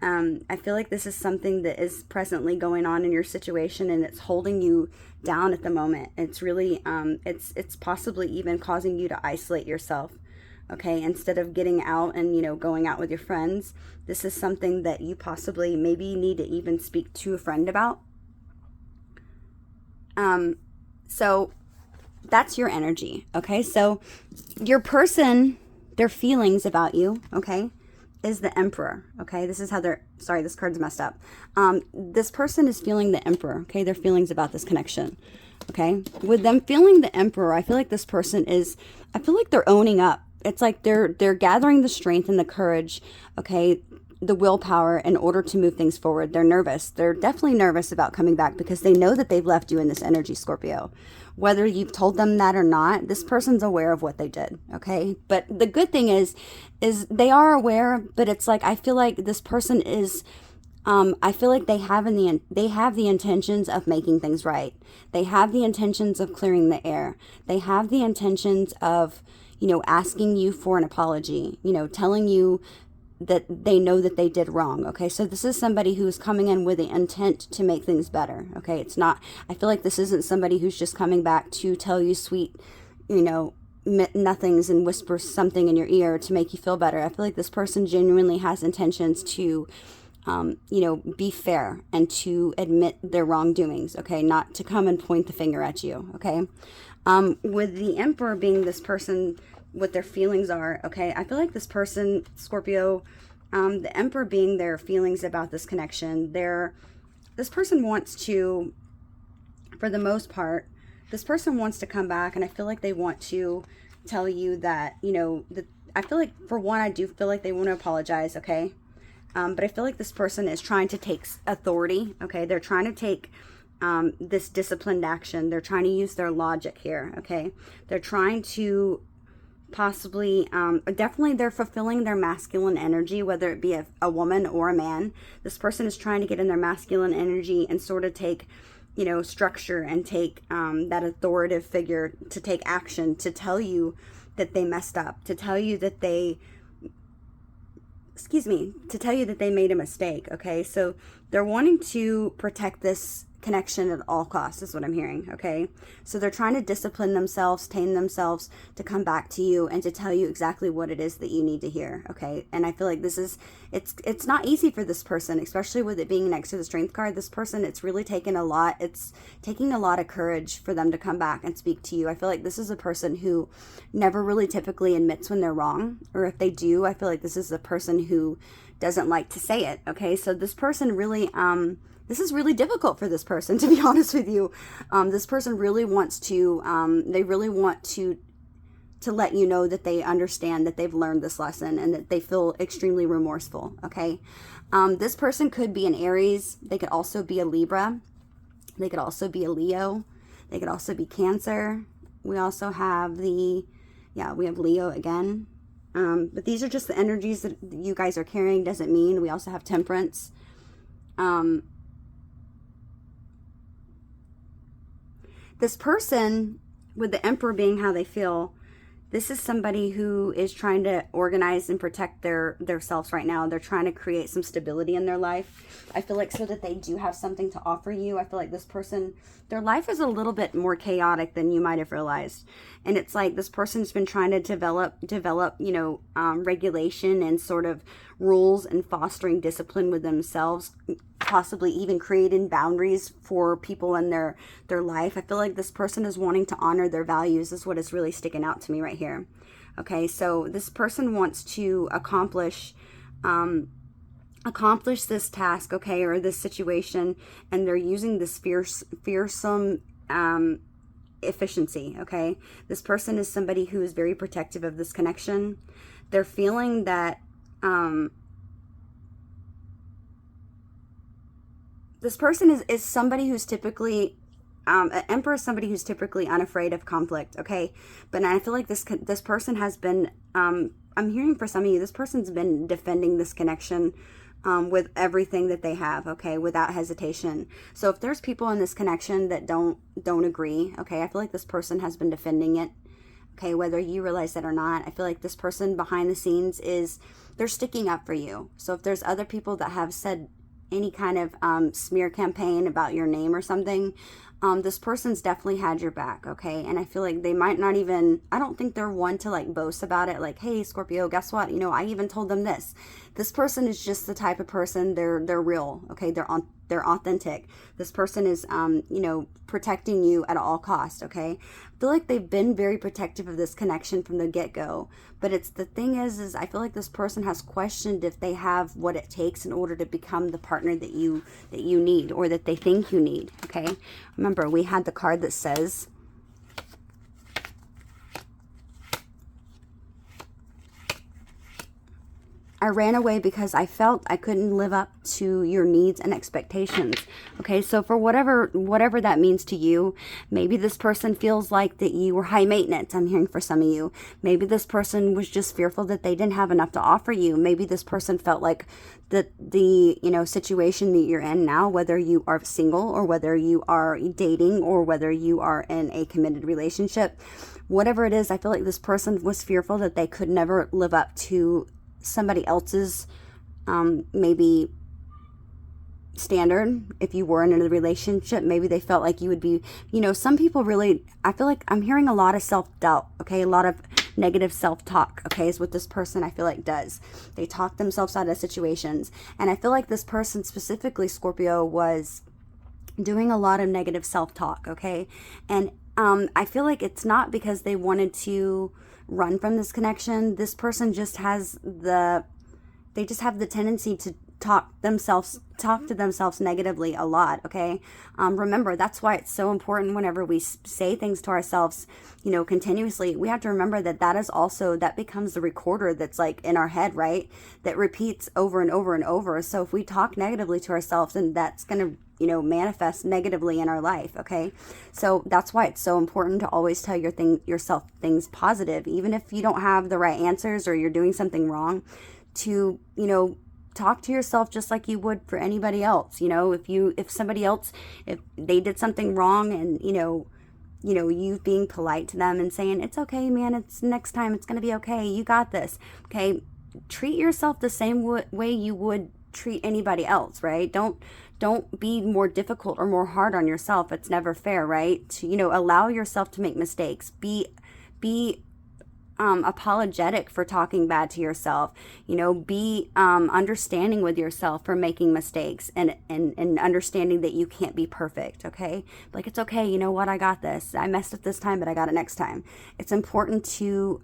I feel like this is something that is presently going on in your situation, and it's holding you down at the moment. It's really, it's possibly even causing you to isolate yourself. Okay, instead of getting out and, you know, going out with your friends, this is something that you possibly maybe need to even speak to a friend about. So that's your energy. Okay, so your person, their feelings about you, okay, is the Emperor. Okay, this is how sorry, this card's messed up. This person is feeling the Emperor. Okay, their feelings about this connection. Okay, with them feeling the Emperor, I feel like this person I feel like they're owning up. It's like they're gathering the strength and the courage, okay, the willpower in order to move things forward. They're nervous. They're definitely nervous about coming back because they know that they've left you in this energy, Scorpio. Whether you've told them that or not, this person's aware of what they did, okay? But the good thing is they are aware, but it's like I feel like this person is I feel like they have the intentions of making things right. They have the intentions of clearing the air. They have the intentions of, you know, asking you for an apology, you know, telling you that they know that they did wrong. Okay, so this is somebody who's coming in with the intent to make things better. Okay, it's not, I feel like this isn't somebody who's just coming back to tell you sweet, you know, nothings and whisper something in your ear to make you feel better. I feel like this person genuinely has intentions to you know, be fair and to admit their wrongdoings, okay? Not to come and point the finger at you, okay? With the Emperor being this person, what their feelings are, okay? I feel like this person, Scorpio, the Emperor being their feelings about this connection, this person wants to, for the most part, this person wants to come back, and I feel like they want to tell you that, you know, I feel like, for one, I do feel like they want to apologize, okay? But I feel like this person is trying to take authority, okay? They're trying to take this disciplined action. They're trying to use their logic here, okay? They're trying to possibly, definitely they're fulfilling their masculine energy, whether it be a woman or a man. This person is trying to get in their masculine energy and sort of take, you know, structure and take that authoritative figure to take action, to tell you that they messed up, to tell you that they made a mistake, okay? So they're wanting to protect this connection at all costs is what I'm hearing, okay? So they're trying to discipline themselves, tame themselves to come back to you and to tell you exactly what it is that you need to hear, okay? And I feel like this is, it's not easy for this person, especially with it being next to the Strength card. This person, it's taking a lot of courage for them to come back and speak to you. I feel like this is a person who never really typically admits when they're wrong, or if they do, I feel like this is a person who doesn't like to say it, okay? So this person really, this is really difficult for this person, to be honest with you. This person really wants to, they really want to let you know that they understand that they've learned this lesson and that they feel extremely remorseful, okay? This person could be an Aries. They could also be a Libra. They could also be a Leo. They could also be Cancer. We also have we have Leo again. But these are just the energies that you guys are carrying. Doesn't mean we also have Temperance. This person, with the Emperor being how they feel, this is somebody who is trying to organize and protect their selves right now. They're trying to create some stability in their life. I feel like so that they do have something to offer you. I feel like this person, their life is a little bit more chaotic than you might have realized. And it's like this person's been trying to develop, you know, regulation and sort of rules and fostering discipline with themselves, possibly even creating boundaries for people in their life. I feel like this person is wanting to honor their values is what is really sticking out to me right here. Okay, so this person wants to accomplish this task, okay, or this situation, and they're using this fearsome efficiency, okay? This person is somebody who is very protective of this connection. They're feeling that this person is somebody who's typically an Emperor is somebody who's typically unafraid of conflict, okay? But I feel like this person has been, I'm hearing for some of you, this person's been defending this connection with everything that they have, okay, without hesitation. So if there's people in this connection that don't agree, okay, I feel like this person has been defending it, okay, whether you realize that or not. I feel like this person behind the scenes they're sticking up for you. So if there's other people that have said any kind of smear campaign about your name or something, this person's definitely had your back, okay? And I feel like they might not even, I don't think they're one to like boast about it, like, hey, Scorpio, guess what? You know, I even told them this. This person is just the type of person, they're real, okay? They're authentic. This person is, you know, protecting you at all costs, okay? I feel like they've been very protective of this connection from the get-go. But it's the thing is I feel like this person has questioned if they have what it takes in order to become the partner that you need, or that they think you need, okay? Remember, we had the card that says, I ran away because I felt I couldn't live up to your needs and expectations. Okay, so for whatever that means to you, maybe this person feels like that you were high maintenance. I'm hearing for some of you. Maybe this person was just fearful that they didn't have enough to offer you. Maybe this person felt like the you know, situation that you're in now, whether you are single or whether you are dating or whether you are in a committed relationship, whatever it is, I feel like this person was fearful that they could never live up to somebody else's maybe standard. If you were in a relationship, maybe they felt like you would be, you know, some people really, I feel like I'm hearing a lot of self-doubt, okay? A lot of negative self-talk, okay, is what this person I feel like does. They talk themselves out of situations. And I feel like this person specifically, Scorpio, was doing a lot of negative self-talk, okay? And I feel like it's not because they wanted to run from this connection. This person just has they just have the tendency to talk to themselves negatively a lot, okay? Remember, that's why it's so important whenever we say things to ourselves, you know, continuously. We have to remember that becomes the recorder that's like in our head, right? That repeats over and over and over. So if we talk negatively to ourselves, then that's going to, you know, manifest negatively in our life, okay? So that's why it's so important to always tell yourself things positive, even if you don't have the right answers or you're doing something wrong, to, you know, talk to yourself just like you would for anybody else. You know, if somebody else, if they did something wrong, and you you being polite to them and saying, it's okay, man, it's next time, it's going to be okay, you got this, okay? Treat yourself the same way you would treat anybody else, right? Don't be more difficult or more hard on yourself. It's never fair, right? To, you know, allow yourself to make mistakes. Be apologetic for talking bad to yourself. You know, be understanding with yourself for making mistakes, and understanding that you can't be perfect, okay? Like, it's okay, you know what, I got this. I messed up this time, but I got it next time. It's important to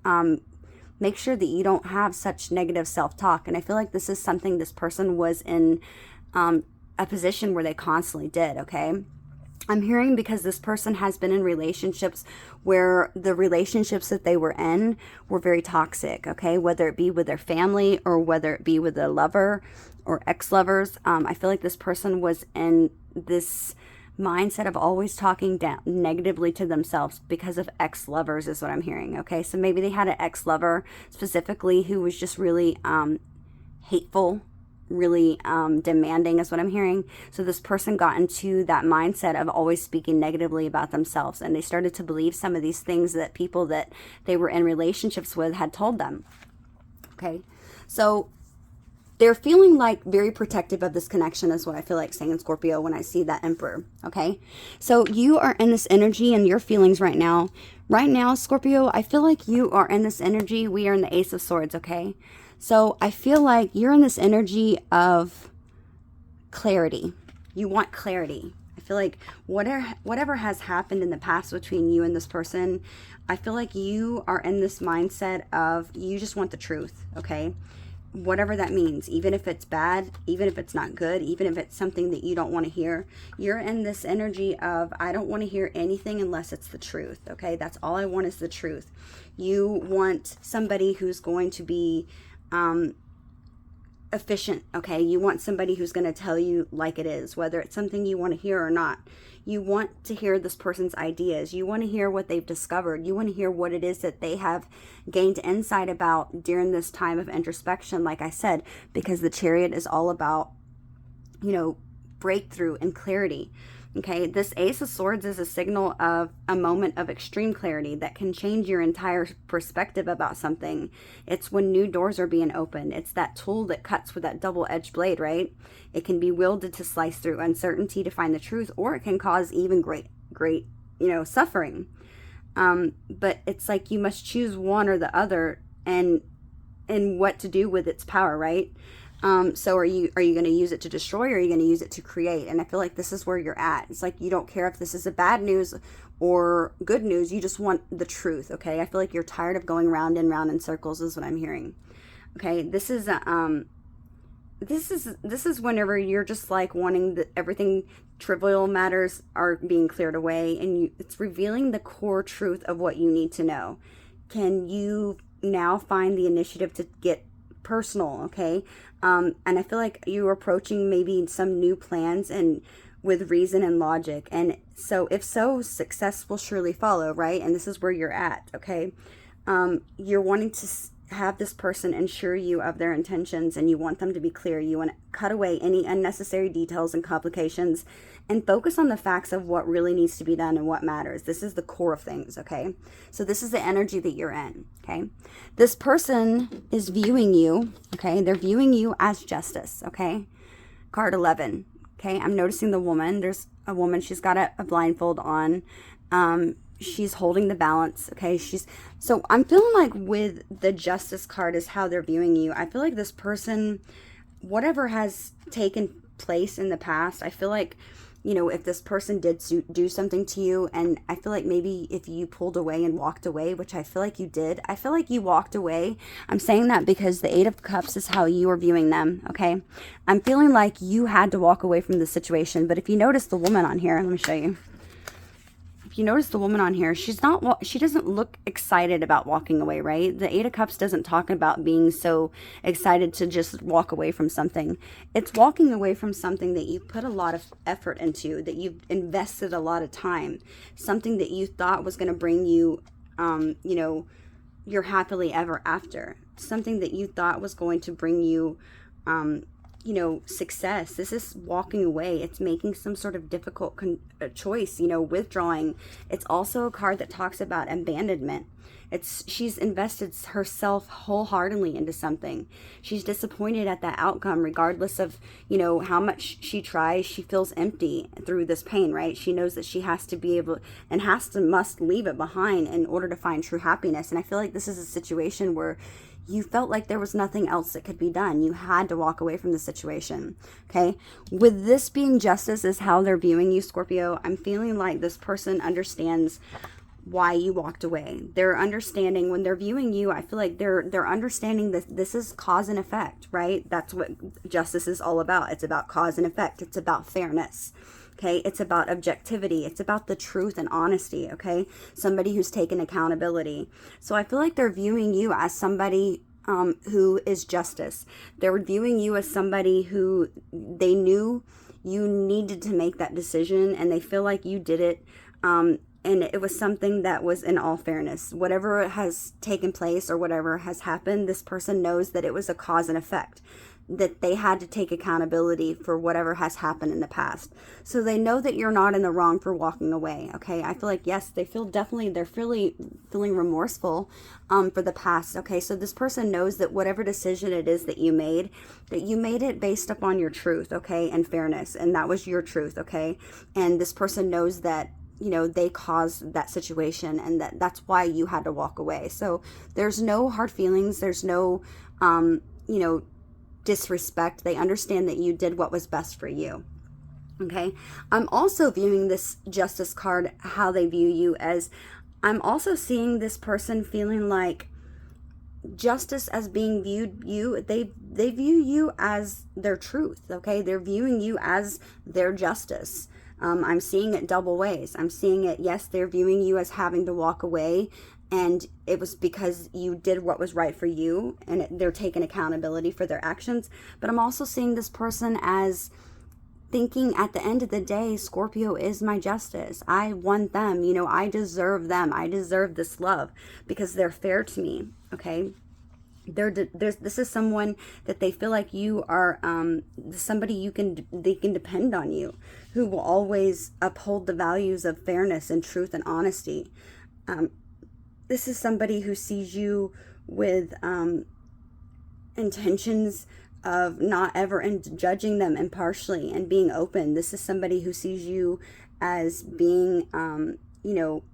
make sure that you don't have such negative self-talk. And I feel like this is something this person was in a position where they constantly did, okay? I'm hearing because this person has been in relationships where the relationships that they were in were very toxic, okay? Whether it be with their family or whether it be with a lover or ex-lovers. I feel like this person was in this mindset of always talking down negatively to themselves because of ex-lovers is what I'm hearing, okay? So maybe they had an ex-lover specifically who was just really hateful, really demanding is what I'm hearing. So this person got into that mindset of always speaking negatively about themselves, and they started to believe some of these things that people that they were in relationships with had told them, okay? So they're feeling like very protective of this connection is what I feel like saying, Scorpio, when I see that Emperor, okay? So you are in this energy and your feelings right now. Right now, Scorpio, I feel like you are in this energy. We are in the Ace of Swords, okay? So I feel like you're in this energy of clarity. You want clarity. I feel like whatever has happened in the past between you and this person, I feel like you are in this mindset of you just want the truth, okay? whatever that means, even if it's bad, even if it's not good, even if it's something that you don't want to hear. You're in this energy of, I don't want to hear anything unless it's the truth, okay? That's all I want is the truth. You want somebody who's going to be efficient, okay? You want somebody who's going to tell you like it is, whether it's something you want to hear or not. You want to hear this person's ideas. You want to hear what they've discovered. You want to hear what it is that they have gained insight about during this time of introspection, like I said, because the Chariot is all about, you know, breakthrough and clarity. Okay, this Ace of Swords is a signal of a moment of extreme clarity that can change your entire perspective about something. It's when new doors are being opened. It's that tool that cuts with that double-edged blade, right? It can be wielded to slice through uncertainty to find the truth, or it can cause even great, you know, suffering. But it's like you must choose one or the other, and what to do with its power, right? So are you going to use it to destroy, or are you going to use it to create? And I feel like this is where you're at. It's like you don't care if this is a bad news or good news. You just want the truth, okay? I feel like you're tired of going round and round in circles is what I'm hearing. Okay, this is whenever you're just like wanting everything trivial matters are being cleared away, and it's revealing the core truth of what you need to know. Can you now find the initiative to get personal, okay? And I feel like you're approaching maybe some new plans and with reason and logic. And so if so, success will surely follow, right? And this is where you're at, okay? You're wanting to have this person assure you of their intentions, and you want them to be clear. You want to cut away any unnecessary details and complications and focus on the facts of what really needs to be done and what matters. This is the core of things, okay? So this is the energy that you're in, okay? This person is viewing you, okay? They're viewing you as justice, okay? Card 11, okay? I'm noticing the woman. There's a woman. She's got a blindfold on. She's holding the balance, okay? So I'm feeling like with the Justice card is how they're viewing you. I feel like this person, whatever has taken place in the past, I feel like, you know, if this person did do something to you, and I feel like maybe if you pulled away and walked away, which I feel like you did, I feel like you walked away. I'm saying that because the Eight of Cups is how you are viewing them, okay? I'm feeling like you had to walk away from the situation, but if you notice the woman on here, let me show you. If you notice the woman on here, she doesn't look excited about walking away, right? The Eight of Cups doesn't talk about being so excited to just walk away from something. It's walking away from something that you put a lot of effort into, that you've invested a lot of time, something that you thought was going to bring you, you know, your happily ever after, something that you thought was going to bring you, you know, success. This is walking away. It's making some sort of difficult choice, you know, withdrawing. It's also a card that talks about abandonment. She's invested herself wholeheartedly into something. She's disappointed at that outcome, regardless of, you know, how much she tries. She feels empty through this pain, right? She knows that she has to be able and must leave it behind in order to find true happiness. And I feel like this is a situation where you felt like there was nothing else that could be done. You had to walk away from the situation, okay? With this being justice is how they're viewing you, Scorpio, I'm feeling like this person understands why you walked away. They're understanding when they're viewing you. I feel like they're understanding that this is cause and effect, right? That's what justice is all about. It's about cause and effect. It's about fairness. Okay, it's about objectivity. It's about the truth and honesty, okay? Somebody who's taken accountability. So I feel like they're viewing you as somebody who is justice. They're viewing you as somebody who they knew you needed to make that decision, and they feel like you did it. And it was something that was in all fairness. Whatever has taken place or whatever has happened, this person knows that it was a cause and effect, that they had to take accountability for whatever has happened in the past. So they know that you're not in the wrong for walking away, okay? I feel like, yes, they're feeling remorseful for the past, okay? So this person knows that whatever decision it is that you made it based upon your truth, okay, and fairness, and that was your truth, okay? And this person knows that, you know, they caused that situation, and that's why you had to walk away. So there's no hard feelings. There's no, you know, disrespect. They understand that you did what was best for you. Okay. I'm also viewing this Justice card, how they view you, as I'm also seeing this person feeling like justice as being viewed, they view you as their truth, okay? They're viewing you as their justice. I'm seeing it double ways. I'm seeing it, yes, they're viewing you as having to walk away, and it was because you did what was right for you, and they're taking accountability for their actions. But I'm also seeing this person as thinking, at the end of the day, Scorpio is my justice. I want them, you know, I deserve them. I deserve this love because they're fair to me, okay? This is someone that they feel like you are somebody they can depend on you, who will always uphold the values of fairness and truth and honesty. This is somebody who sees you with intentions of not ever judging them impartially and being open. This is somebody who sees you as being, you know,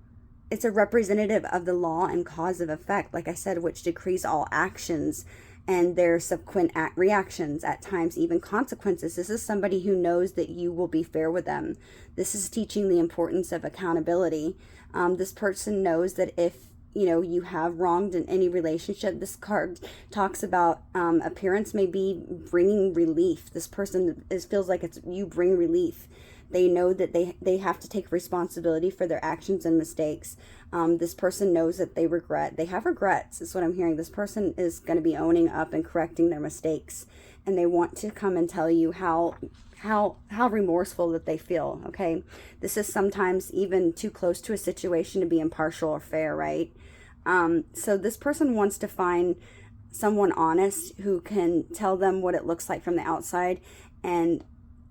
it's a representative of the law and cause of effect, like I said, which decrees all actions and their subsequent reactions, at times even consequences. This is somebody who knows that you will be fair with them. This is teaching the importance of accountability. This person knows that if, you know, you have wronged in any relationship, this card talks about appearance may be bringing relief. This person feels like it's you bring relief. They know that they have to take responsibility for their actions and mistakes. This person knows that they have regrets, is what I'm hearing. This person is going to be owning up and correcting their mistakes, and they want to come and tell you how remorseful that they feel, okay? This is sometimes even too close to a situation to be impartial or fair, right? So this person wants to find someone honest who can tell them what it looks like from the outside, and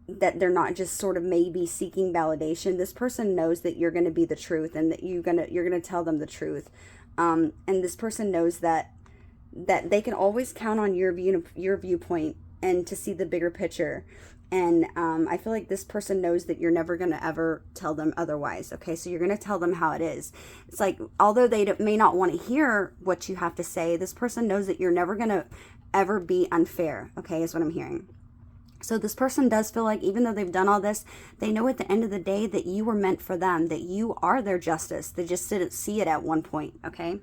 that they're not just sort of maybe seeking validation. This person knows that you're going to be the truth, and that you're going to tell them the truth. And this person knows that they can always count on your viewpoint and to see the bigger picture. And I feel like this person knows that you're never going to ever tell them otherwise, okay? So you're going to tell them how it is. It's like, although they may not want to hear what you have to say, this person knows that you're never going to ever be unfair, okay, is what I'm hearing. So this person does feel like, even though they've done all this, they know at the end of the day that you were meant for them, that you are their justice. They just didn't see it at one point, okay?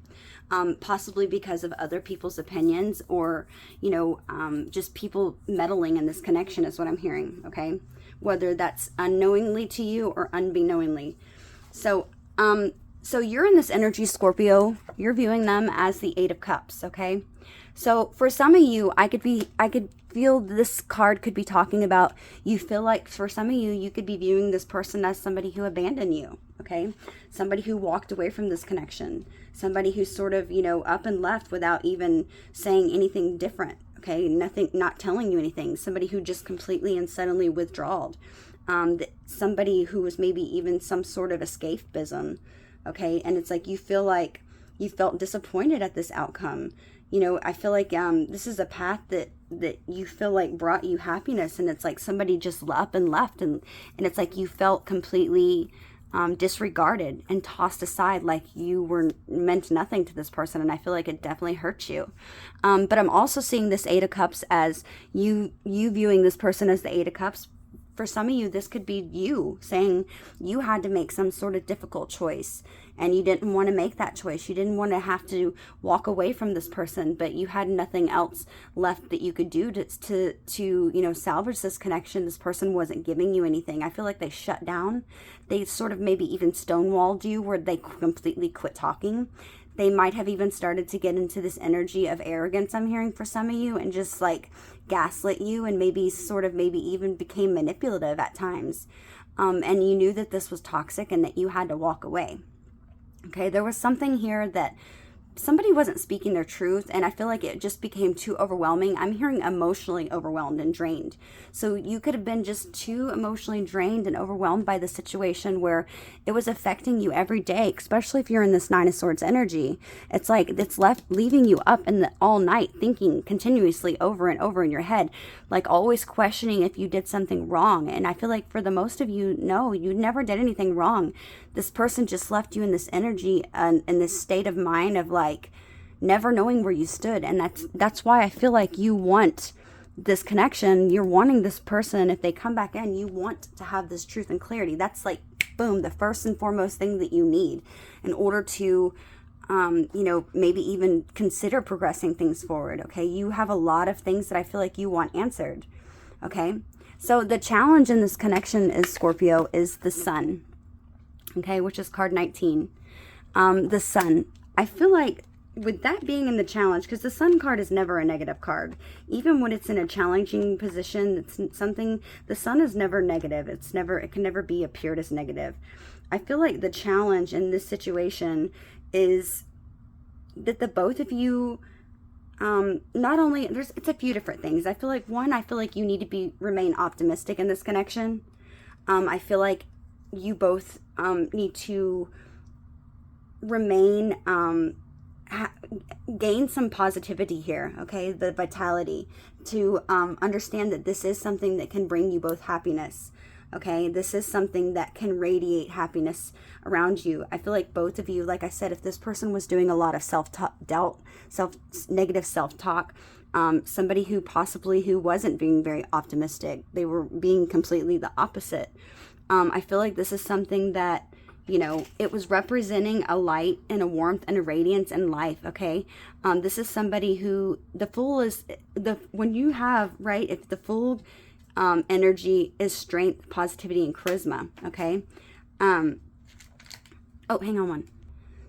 Possibly because of other people's opinions, or, you know, just people meddling in this connection is what I'm hearing, okay? Whether that's unknowingly to you or unbeknowingly. So you're in this energy, Scorpio. You're viewing them as the Eight of Cups, okay? So for some of you, I could feel this card could be talking about, you feel like for some of you, you could be viewing this person as somebody who abandoned you, okay? Somebody who walked away from this connection. Somebody who's sort of, you know, up and left without even saying anything different, okay? Nothing, not telling you anything. Somebody who just completely and suddenly withdrawed. Somebody who was maybe even some sort of escapism, okay? And it's like you feel like you felt disappointed at this outcome. You know, I feel like this is a path that you feel like brought you happiness, and it's like somebody just up and left, and it's like you felt completely disregarded and tossed aside, like you were meant nothing to this person, and I feel like it definitely hurt you. But I'm also seeing this Eight of Cups as you viewing this person as the Eight of Cups. For some of you, this could be you saying you had to make some sort of difficult choice, and you didn't want to make that choice. You didn't want to have to walk away from this person, but you had nothing else left that you could do to you know, salvage this connection. This person wasn't giving you anything. I feel like they shut down. They sort of maybe even stonewalled you, where they completely quit talking. They might have even started to get into this energy of arrogance, I'm hearing, for some of you, and just like gaslit you, and maybe even became manipulative at times. And you knew that this was toxic and that you had to walk away. Okay, there was something here that somebody wasn't speaking their truth, and I feel like it just became too overwhelming. I'm hearing emotionally overwhelmed and drained. So you could have been just too emotionally drained and overwhelmed by the situation, where it was affecting you every day, especially if you're in this Nine of Swords energy. It's like it's leaving you up all night, thinking continuously over and over in your head, like always questioning if you did something wrong. And I feel like for the most of you, no, you never did anything wrong. This person just left you in this energy and in this state of mind of like never knowing where you stood. And that's why I feel like you want this connection. You're wanting this person. If they come back in, you want to have this truth and clarity. That's like, boom, the first and foremost thing that you need in order to you know, maybe even consider progressing things forward, okay? You have a lot of things that I feel like you want answered, okay? So the challenge in this connection is, Scorpio, is the Sun, okay, which is card 19. The Sun. I feel like with that being in the challenge, because the Sun card is never a negative card. Even when it's in a challenging position, it's something, the Sun is never negative. It can never be appeared as negative. I feel like the challenge in this situation is that the both of you, not only, it's a few different things. I feel like, one, I feel like you need to remain optimistic in this connection. I feel like you both need to remain, gain some positivity here, okay? The vitality to understand that this is something that can bring you both happiness, okay? This is something that can radiate happiness around you. I feel like both of you, like I said, if this person was doing a lot of self-doubt, negative self-talk, somebody who wasn't being very optimistic, they were being completely the opposite. I feel like this is something that, you know, it was representing a light and a warmth and a radiance in life, okay? This is somebody who, the Fool is, when you have, right, if the Fool energy is strength, positivity, and charisma, okay? Oh, hang on one.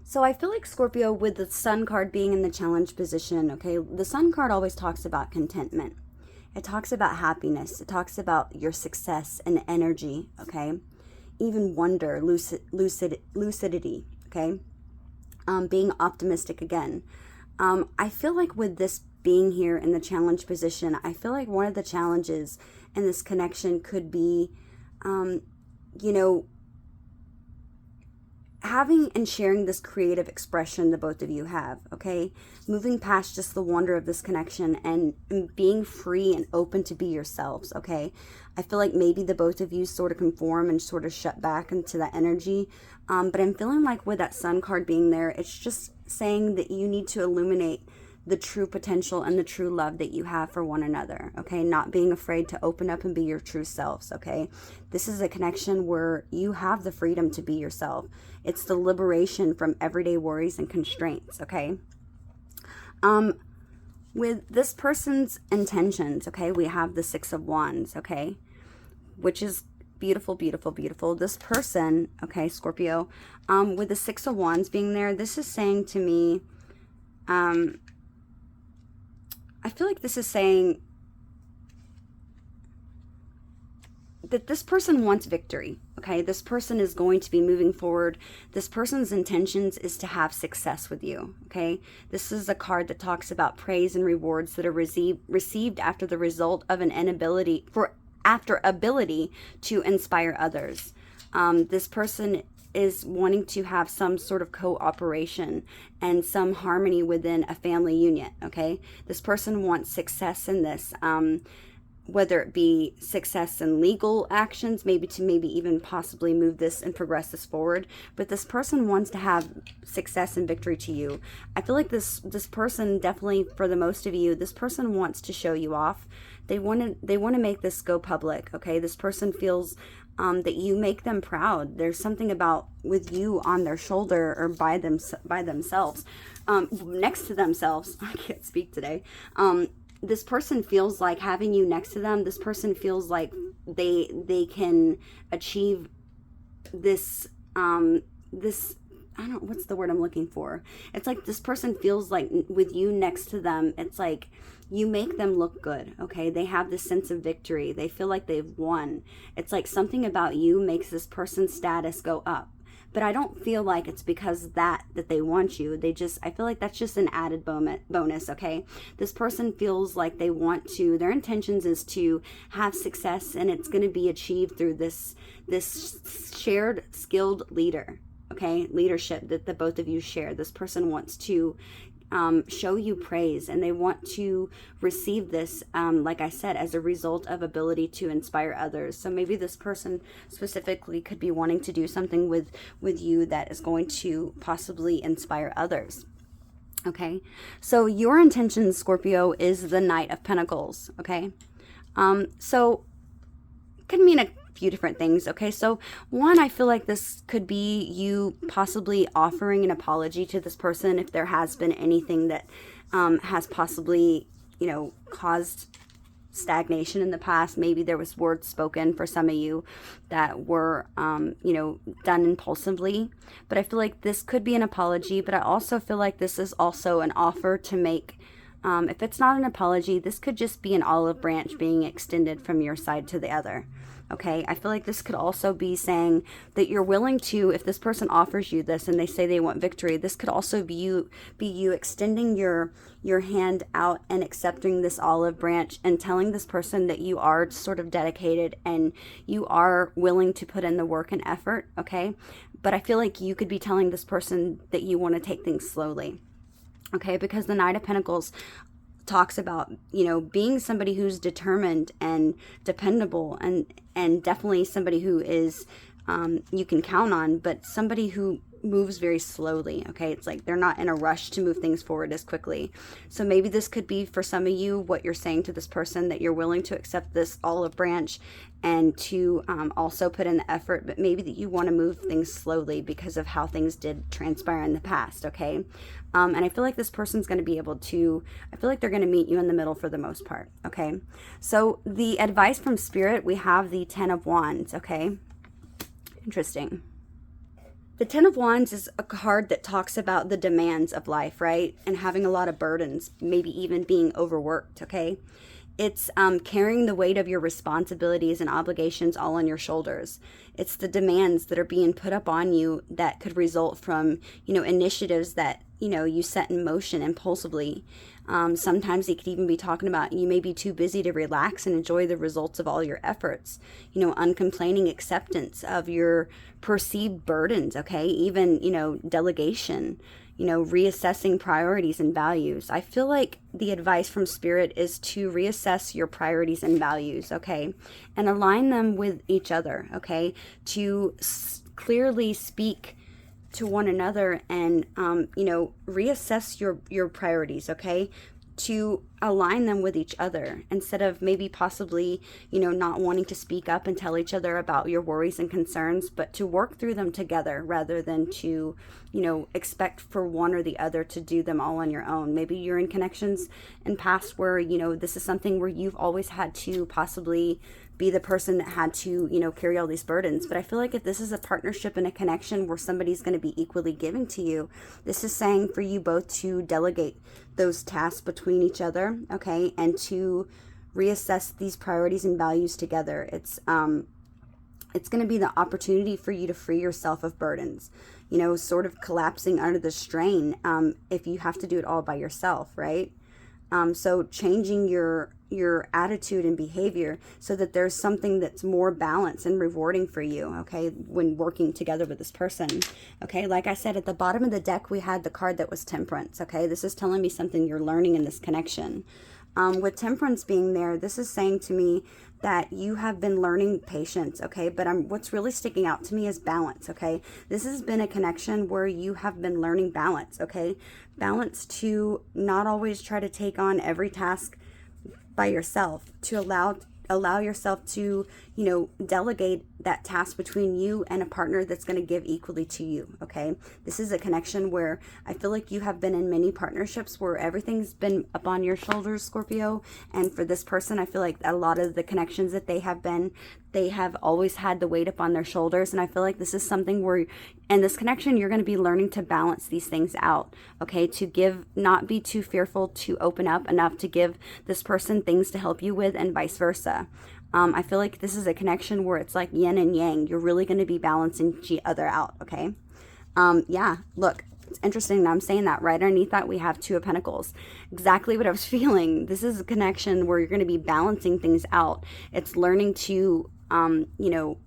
So I feel like, Scorpio, with the Sun card being in the challenge position, okay, the Sun card always talks about contentment. It talks about happiness. It talks about your success and energy, okay? Even wonder, lucidity, okay? Being optimistic again. I feel like with this being here in the challenge position, I feel like one of the challenges in this connection could be, you know, having and sharing this creative expression the both of you have, okay? Moving past just the wonder of this connection and being free and open to be yourselves, okay? I feel like maybe the both of you sort of conform and sort of shut back into that energy. But I'm feeling like with that Sun card being there, it's just saying that you need to illuminate the true potential and the true love that you have for one another, okay? Not being afraid to open up and be your true selves, okay? This is a connection where you have the freedom to be yourself. It's the liberation from everyday worries and constraints, okay? With this person's intentions, okay, we have the Six of Wands, okay? Which is beautiful, beautiful, beautiful. This person, okay, Scorpio, with the Six of Wands being there, this is saying to me, I feel like this is saying that this person wants victory, okay? This person is going to be moving forward. This person's intentions is to have success with you, okay? This is a card that talks about praise and rewards that are received after the result of an ability to inspire others. This person is wanting to have some sort of cooperation and some harmony within a family unit, okay? This person wants success in this, whether it be success in legal actions, maybe even possibly move this and progress this forward. But this person wants to have success and victory to you. I feel like this person, definitely for the most of you, this person wants to show you off. They want to make this go public, okay? This person feels that you make them proud. There's something about with you on their shoulder or by themselves, next to themselves. I can't speak today. This person feels like having you next to them. This person feels like they can achieve this, I don't know, what's the word I'm looking for? It's like this person feels like with you next to them, it's like you make them look good, okay? They have this sense of victory. They feel like they've won. It's like something about you makes this person's status go up. But I don't feel like it's because that they want you. I feel like that's just an added bonus, okay? This person feels like they want to, their intentions is to have success, and it's going to be achieved through this shared skilled leader, okay? Leadership that the both of you share. This person wants to show you praise, and they want to receive this, like I said, as a result of ability to inspire others. So maybe this person specifically could be wanting to do something with you that is going to possibly inspire others. Okay, so your intention, Scorpio, is the Knight of Pentacles. Okay, so it could mean few different things. Okay, so one, I feel like this could be you possibly offering an apology to this person if there has been anything that has possibly, you know, caused stagnation in the past. Maybe there was words spoken for some of you that were, you know, done impulsively. But I feel like this could be an apology, but I also feel like this is also an offer to make, if it's not an apology, this could just be an olive branch being extended from your side to the other. Okay, I feel like this could also be saying that you're willing to, if this person offers you this and they say they want victory, this could also be you extending your hand out and accepting this olive branch and telling this person that you are sort of dedicated and you are willing to put in the work and effort, okay? But I feel like you could be telling this person that you want to take things slowly, okay? Because the Knight of Pentacles talks about, you know, being somebody who's determined and dependable and definitely somebody who is you can count on, but somebody who moves very slowly. Okay, it's like they're not in a rush to move things forward as quickly. So maybe this could be for some of you what you're saying to this person, that you're willing to accept this olive branch and to also put in the effort, but maybe that you want to move things slowly because of how things did transpire in the past. Okay, and I feel like this person's going to be able to, I feel like they're going to meet you in the middle for the most part. Okay, so the advice from Spirit, we have the 10 of Wands. Okay, interesting. The 10 of Wands is a card that talks about the demands of life, right? And having a lot of burdens, maybe even being overworked, okay? It's carrying the weight of your responsibilities and obligations all on your shoulders. It's the demands that are being put up on you that could result from, you know, initiatives that, you know, you set in motion impulsively. Sometimes he could even be talking about you may be too busy to relax and enjoy the results of all your efforts. You know, uncomplaining acceptance of your perceived burdens, okay? Even, you know, delegation, you know, reassessing priorities and values. I feel like the advice from Spirit is to reassess your priorities and values, okay? And align them with each other, okay? To clearly speak to one another and, you know, reassess your priorities, okay? To align them with each other instead of maybe possibly, you know, not wanting to speak up and tell each other about your worries and concerns, but to work through them together rather than to, you know, expect for one or the other to do them all on your own. Maybe you're in connections in past where, you know, this is something where you've always had to possibly be the person that had to, you know, carry all these burdens. But I feel like if this is a partnership and a connection where somebody's going to be equally giving to you, this is saying for you both to delegate those tasks between each other, okay, and to reassess these priorities and values together. It's going to be the opportunity for you to free yourself of burdens, you know, sort of collapsing under the strain if you have to do it all by yourself, right? So changing your attitude and behavior so that there's something that's more balanced and rewarding for you, okay, when working together with this person, okay? Like I said, at the bottom of the deck, we had the card that was Temperance, okay? This is telling me something you're learning in this connection. With Temperance being there, this is saying to me that you have been learning patience, okay? But what's really sticking out to me is balance, okay? This has been a connection where you have been learning balance, okay? Balance to not always try to take on every task by yourself, to allow yourself to, you know, delegate that task between you and a partner that's going to give equally to you, okay? This is a connection where I feel like you have been in many partnerships where everything's been up on your shoulders, Scorpio, and for this person, I feel like a lot of the connections that they have always had the weight up on their shoulders, and I feel like this is something where, in this connection, you're going to be learning to balance these things out, okay? To give, not be too fearful to open up enough to give this person things to help you with, and vice versa. I feel like this is a connection where it's like yin and yang. You're really going to be balancing each other out, okay? Yeah, look, it's interesting that I'm saying that. Right underneath that, we have Two of Pentacles. Exactly what I was feeling. This is a connection where you're going to be balancing things out. It's learning to, you know,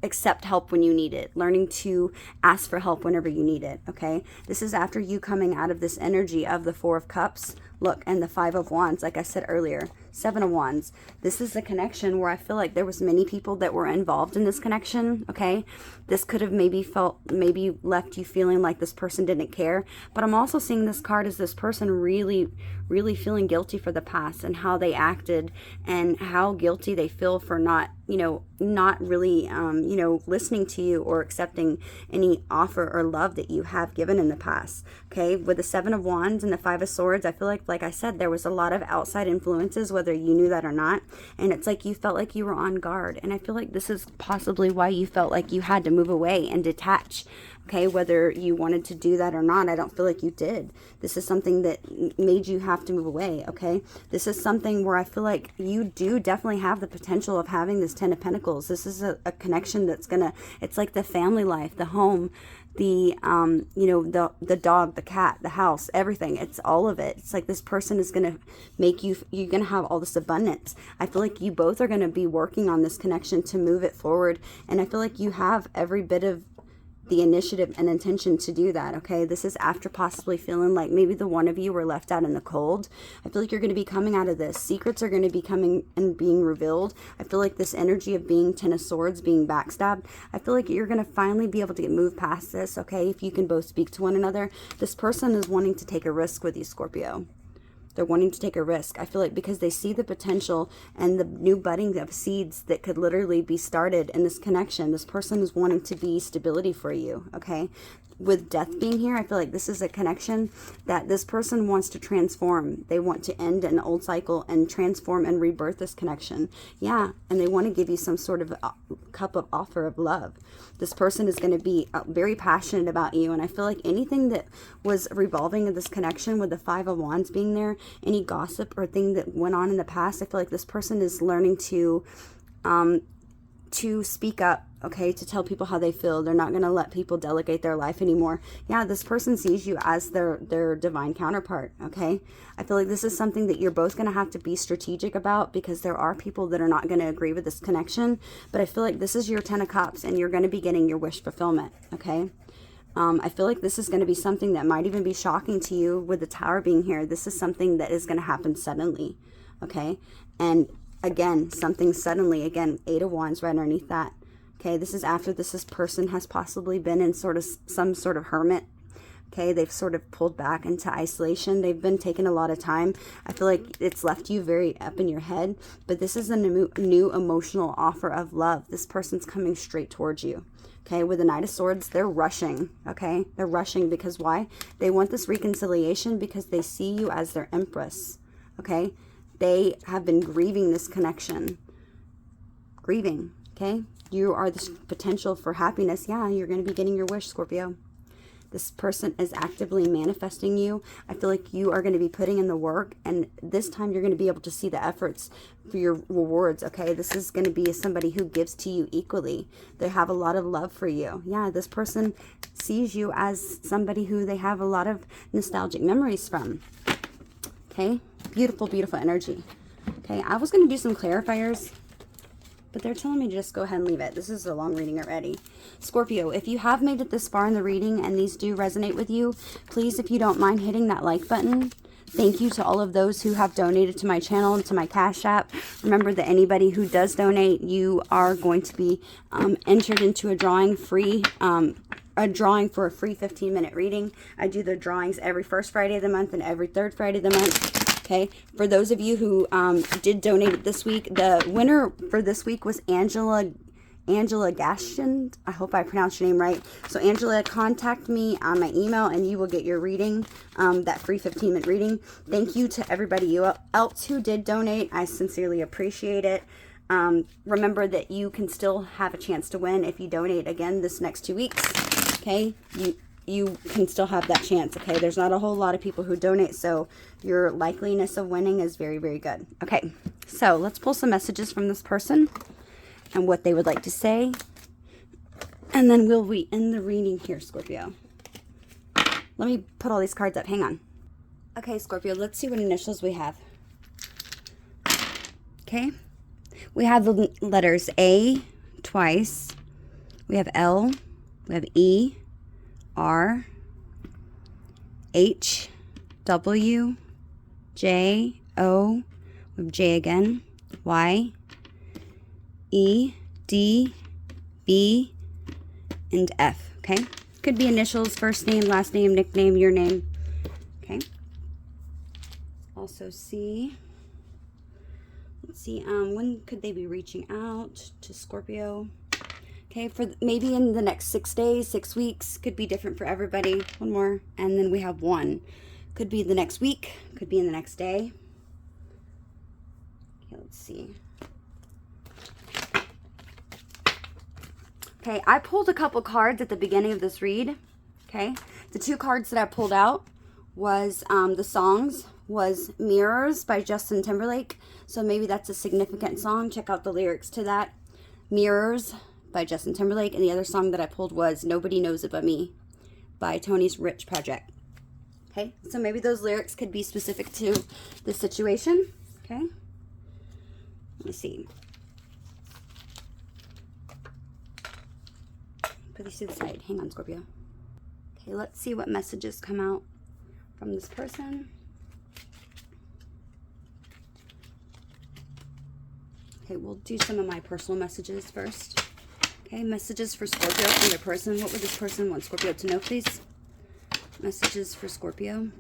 accept help when you need it, learning to ask for help whenever you need it, okay? This is after you coming out of this energy of the Four of Cups, look, and the Five of Wands, like I said earlier. Seven of Wands. This is the connection where I feel like there was many people that were involved in this connection, okay? This could have maybe left you feeling like this person didn't care. But I'm also seeing this card as this person really feeling guilty for the past and how they acted and how guilty they feel for not really, listening to you or accepting any offer or love that you have given in the past. Okay, with the Seven of Wands and the Five of Swords, I feel like I said, there was a lot of outside influences, whether you knew that or not. And it's like you felt like you were on guard. And I feel like this is possibly why you felt like you had to move away and detach. Okay, whether you wanted to do that or not, I don't feel like you did. This is something that made you have to move away, okay? This is something where I feel like you do definitely have the potential of having this Ten of Pentacles. This is a connection that's gonna, it's like the family life, the home, the the dog, the cat, the house, everything. It's all of it. It's like this person is gonna make you, you're gonna have all this abundance. I feel like you both are gonna be working on this connection to move it forward, and I feel like you have every bit of the initiative and intention to do that, okay? This is after possibly feeling like maybe the one of you were left out in the cold. I feel like you're going to be coming out of this. Secrets are going to be coming and being revealed. I feel like this energy of being Ten of Swords, being backstabbed, I feel like you're going to finally be able to move past this, okay? If you can both speak to one another. This person is wanting to take a risk with you, Scorpio. They're wanting to take a risk. I feel like because they see the potential and the new budding of seeds that could literally be started in this connection. This person is wanting to be stability for you, okay? With death being here, I feel like this is a connection that this person wants to transform. They want to end an old cycle and transform and rebirth this connection. Yeah, and they want to give you some sort of cup of offer of love. This person is going to be very passionate about you, and I feel like anything that was revolving in this connection with the Five of Wands being there, any gossip or thing that went on in the past, I feel like this person is learning to speak up, okay, to tell people how they feel. They're not going to let people delegate their life anymore. Yeah, this person sees you as their divine counterpart, okay? I feel like this is something that you're both going to have to be strategic about, because there are people that are not going to agree with this connection. But I feel like this is your Ten of Cups, and you're going to be getting your wish fulfillment, okay? I feel like this is going to be something that might even be shocking to you with the Tower being here. This is something that is going to happen suddenly, okay? And again, something suddenly, again, Eight of Wands right underneath that. Okay, this is after this person has possibly been in some sort of hermit. Okay, they've sort of pulled back into isolation. They've been taking a lot of time. I feel like it's left you very up in your head. But this is a new emotional offer of love. This person's coming straight towards you. Okay, with the Knight of Swords, they're rushing. Okay, they're rushing because why? They want this reconciliation because they see you as their Empress. Okay, they have been grieving this connection. Grieving, okay? You are this potential for happiness. Yeah, you're going to be getting your wish, Scorpio. This person is actively manifesting you. I feel like you are going to be putting in the work, and this time you're going to be able to see the efforts for your rewards, okay? This is going to be somebody who gives to you equally. They have a lot of love for you. Yeah, this person sees you as somebody who they have a lot of nostalgic memories from, okay? Beautiful, beautiful energy. Okay, I was going to do some clarifiers, but they're telling me to just go ahead and leave it. This is a long reading already. Scorpio, if you have made it this far in the reading and these do resonate with you, please, if you don't mind hitting that like button. Thank you to all of those who have donated to my channel and to my Cash App. Remember that anybody who does donate, you are going to be entered into a drawing for a free 15-minute reading. I do the drawings every first Friday of the month and every third Friday of the month. Okay, for those of you who did donate this week, the winner for this week was Angela Gaston. I hope I pronounced your name right. So Angela, contact me on my email and you will get your reading, that free 15-minute reading. Thank you to everybody else who did donate. I sincerely appreciate it. Remember that you can still have a chance to win if you donate again this next 2 weeks. Okay, you can still have that chance, okay? There's not a whole lot of people who donate, so your likeliness of winning is very, very good. Okay, so let's pull some messages from this person and what they would like to say. And then we'll end the reading here, Scorpio. Let me put all these cards up. Hang on. Okay, Scorpio, let's see what initials we have. Okay, we have the letters A twice. We have L. We have E. R, H, W, J, O. We have J again. Y, E, D, B, and F, okay? Could be initials, first name, last name, nickname, your name, okay? Also C. Let's see, when could they be reaching out to Scorpio? Okay, for maybe in the next 6 days, 6 weeks, could be different for everybody. One more, and then we have 1. Could be the next week, could be in the next day. Okay, let's see. Okay, I pulled a couple cards at the beginning of this read, okay? The 2 cards that I pulled out was the songs, was Mirrors by Justin Timberlake. So maybe that's a significant song. Check out the lyrics to that. Mirrors by Justin Timberlake. And the other song that I pulled was Nobody Knows It But Me by Tony's Rich Project. Okay, so maybe those lyrics could be specific to the situation. Okay, let me see. Put these to the side. Hang on, Scorpio. Okay, let's see what messages come out from this person. Okay, we'll do some of my personal messages first. Okay, messages for Scorpio from their person. What would this person want Scorpio to know, please? Messages for Scorpio.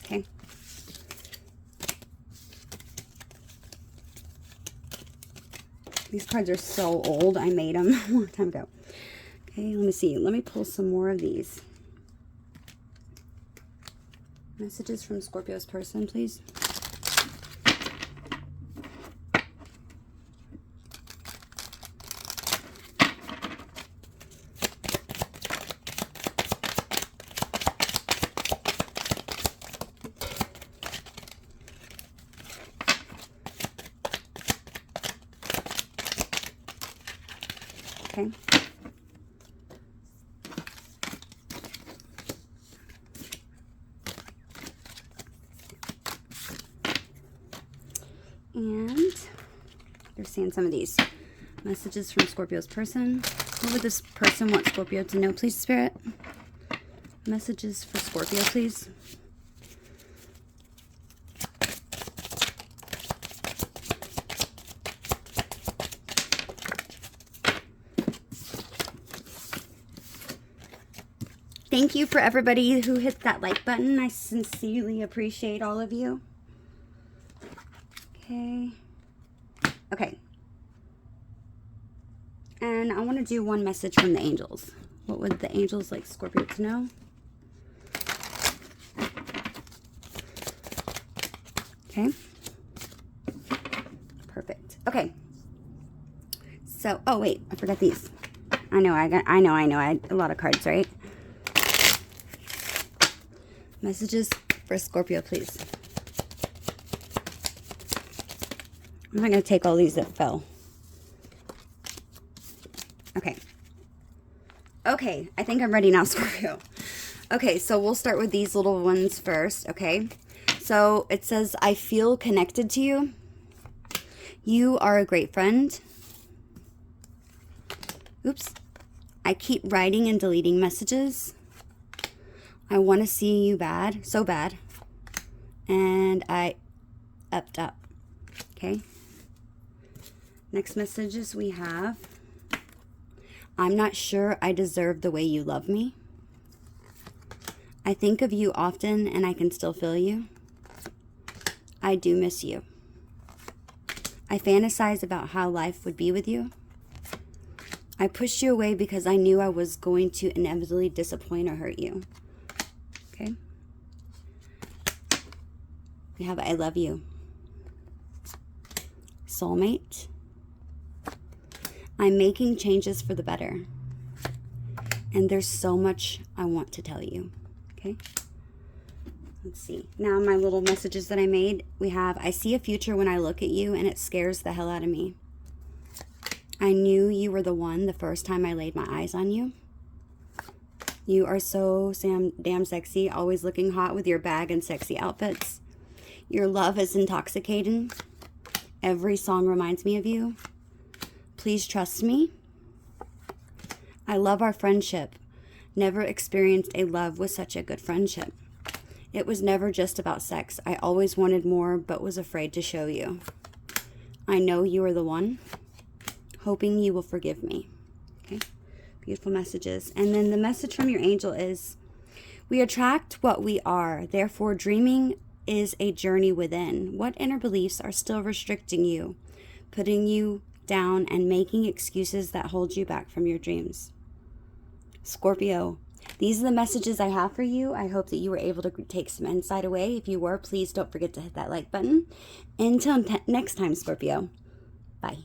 Okay. These cards are so old. I made them a long time ago. Okay, let me see. Let me pull some more of these. Messages from Scorpio's person, please. Okay. And they're seeing some of these messages from Scorpio's person. What would this person want Scorpio to know, please, Spirit? Messages for Scorpio, please. Thank you for everybody who hit that like button. I sincerely appreciate all of you. Okay. Okay. And I want to do one message from the angels. What would the angels like Scorpio to know? Okay. Perfect. Okay. So, oh wait, I forgot these. I know. I had a lot of cards, right? Messages for Scorpio, please. I'm not going to take all these that fell. Okay. Okay, I think I'm ready now, Scorpio. Okay, so we'll start with these little ones first, okay? So it says, I feel connected to you. You are a great friend. Oops. I keep writing and deleting messages. I want to see you bad, so bad. And I upped up. Okay. Next messages we have. I'm not sure I deserve the way you love me. I think of you often and I can still feel you. I do miss you. I fantasize about how life would be with you. I pushed you away because I knew I was going to inevitably disappoint or hurt you. Okay. We have I love you. Soulmate. I'm making changes for the better. And there's so much I want to tell you. Okay. Let's see. Now my little messages that I made. We have I see a future when I look at you and it scares the hell out of me. I knew you were the one the first time I laid my eyes on you. You are so damn sexy, always looking hot with your bag and sexy outfits. Your love is intoxicating. Every song reminds me of you. Please trust me. I love our friendship. Never experienced a love with such a good friendship. It was never just about sex. I always wanted more, but was afraid to show you. I know you are the one. Hoping you will forgive me. Okay, beautiful messages. And then the message from your angel is, we attract what we are. Therefore, dreaming is a journey within. What inner beliefs are still restricting you, putting you down, and making excuses that hold you back from your dreams? Scorpio, these are the messages I have for you. I hope that you were able to take some insight away. If you were, please don't forget to hit that like button. Until next time, Scorpio. Bye.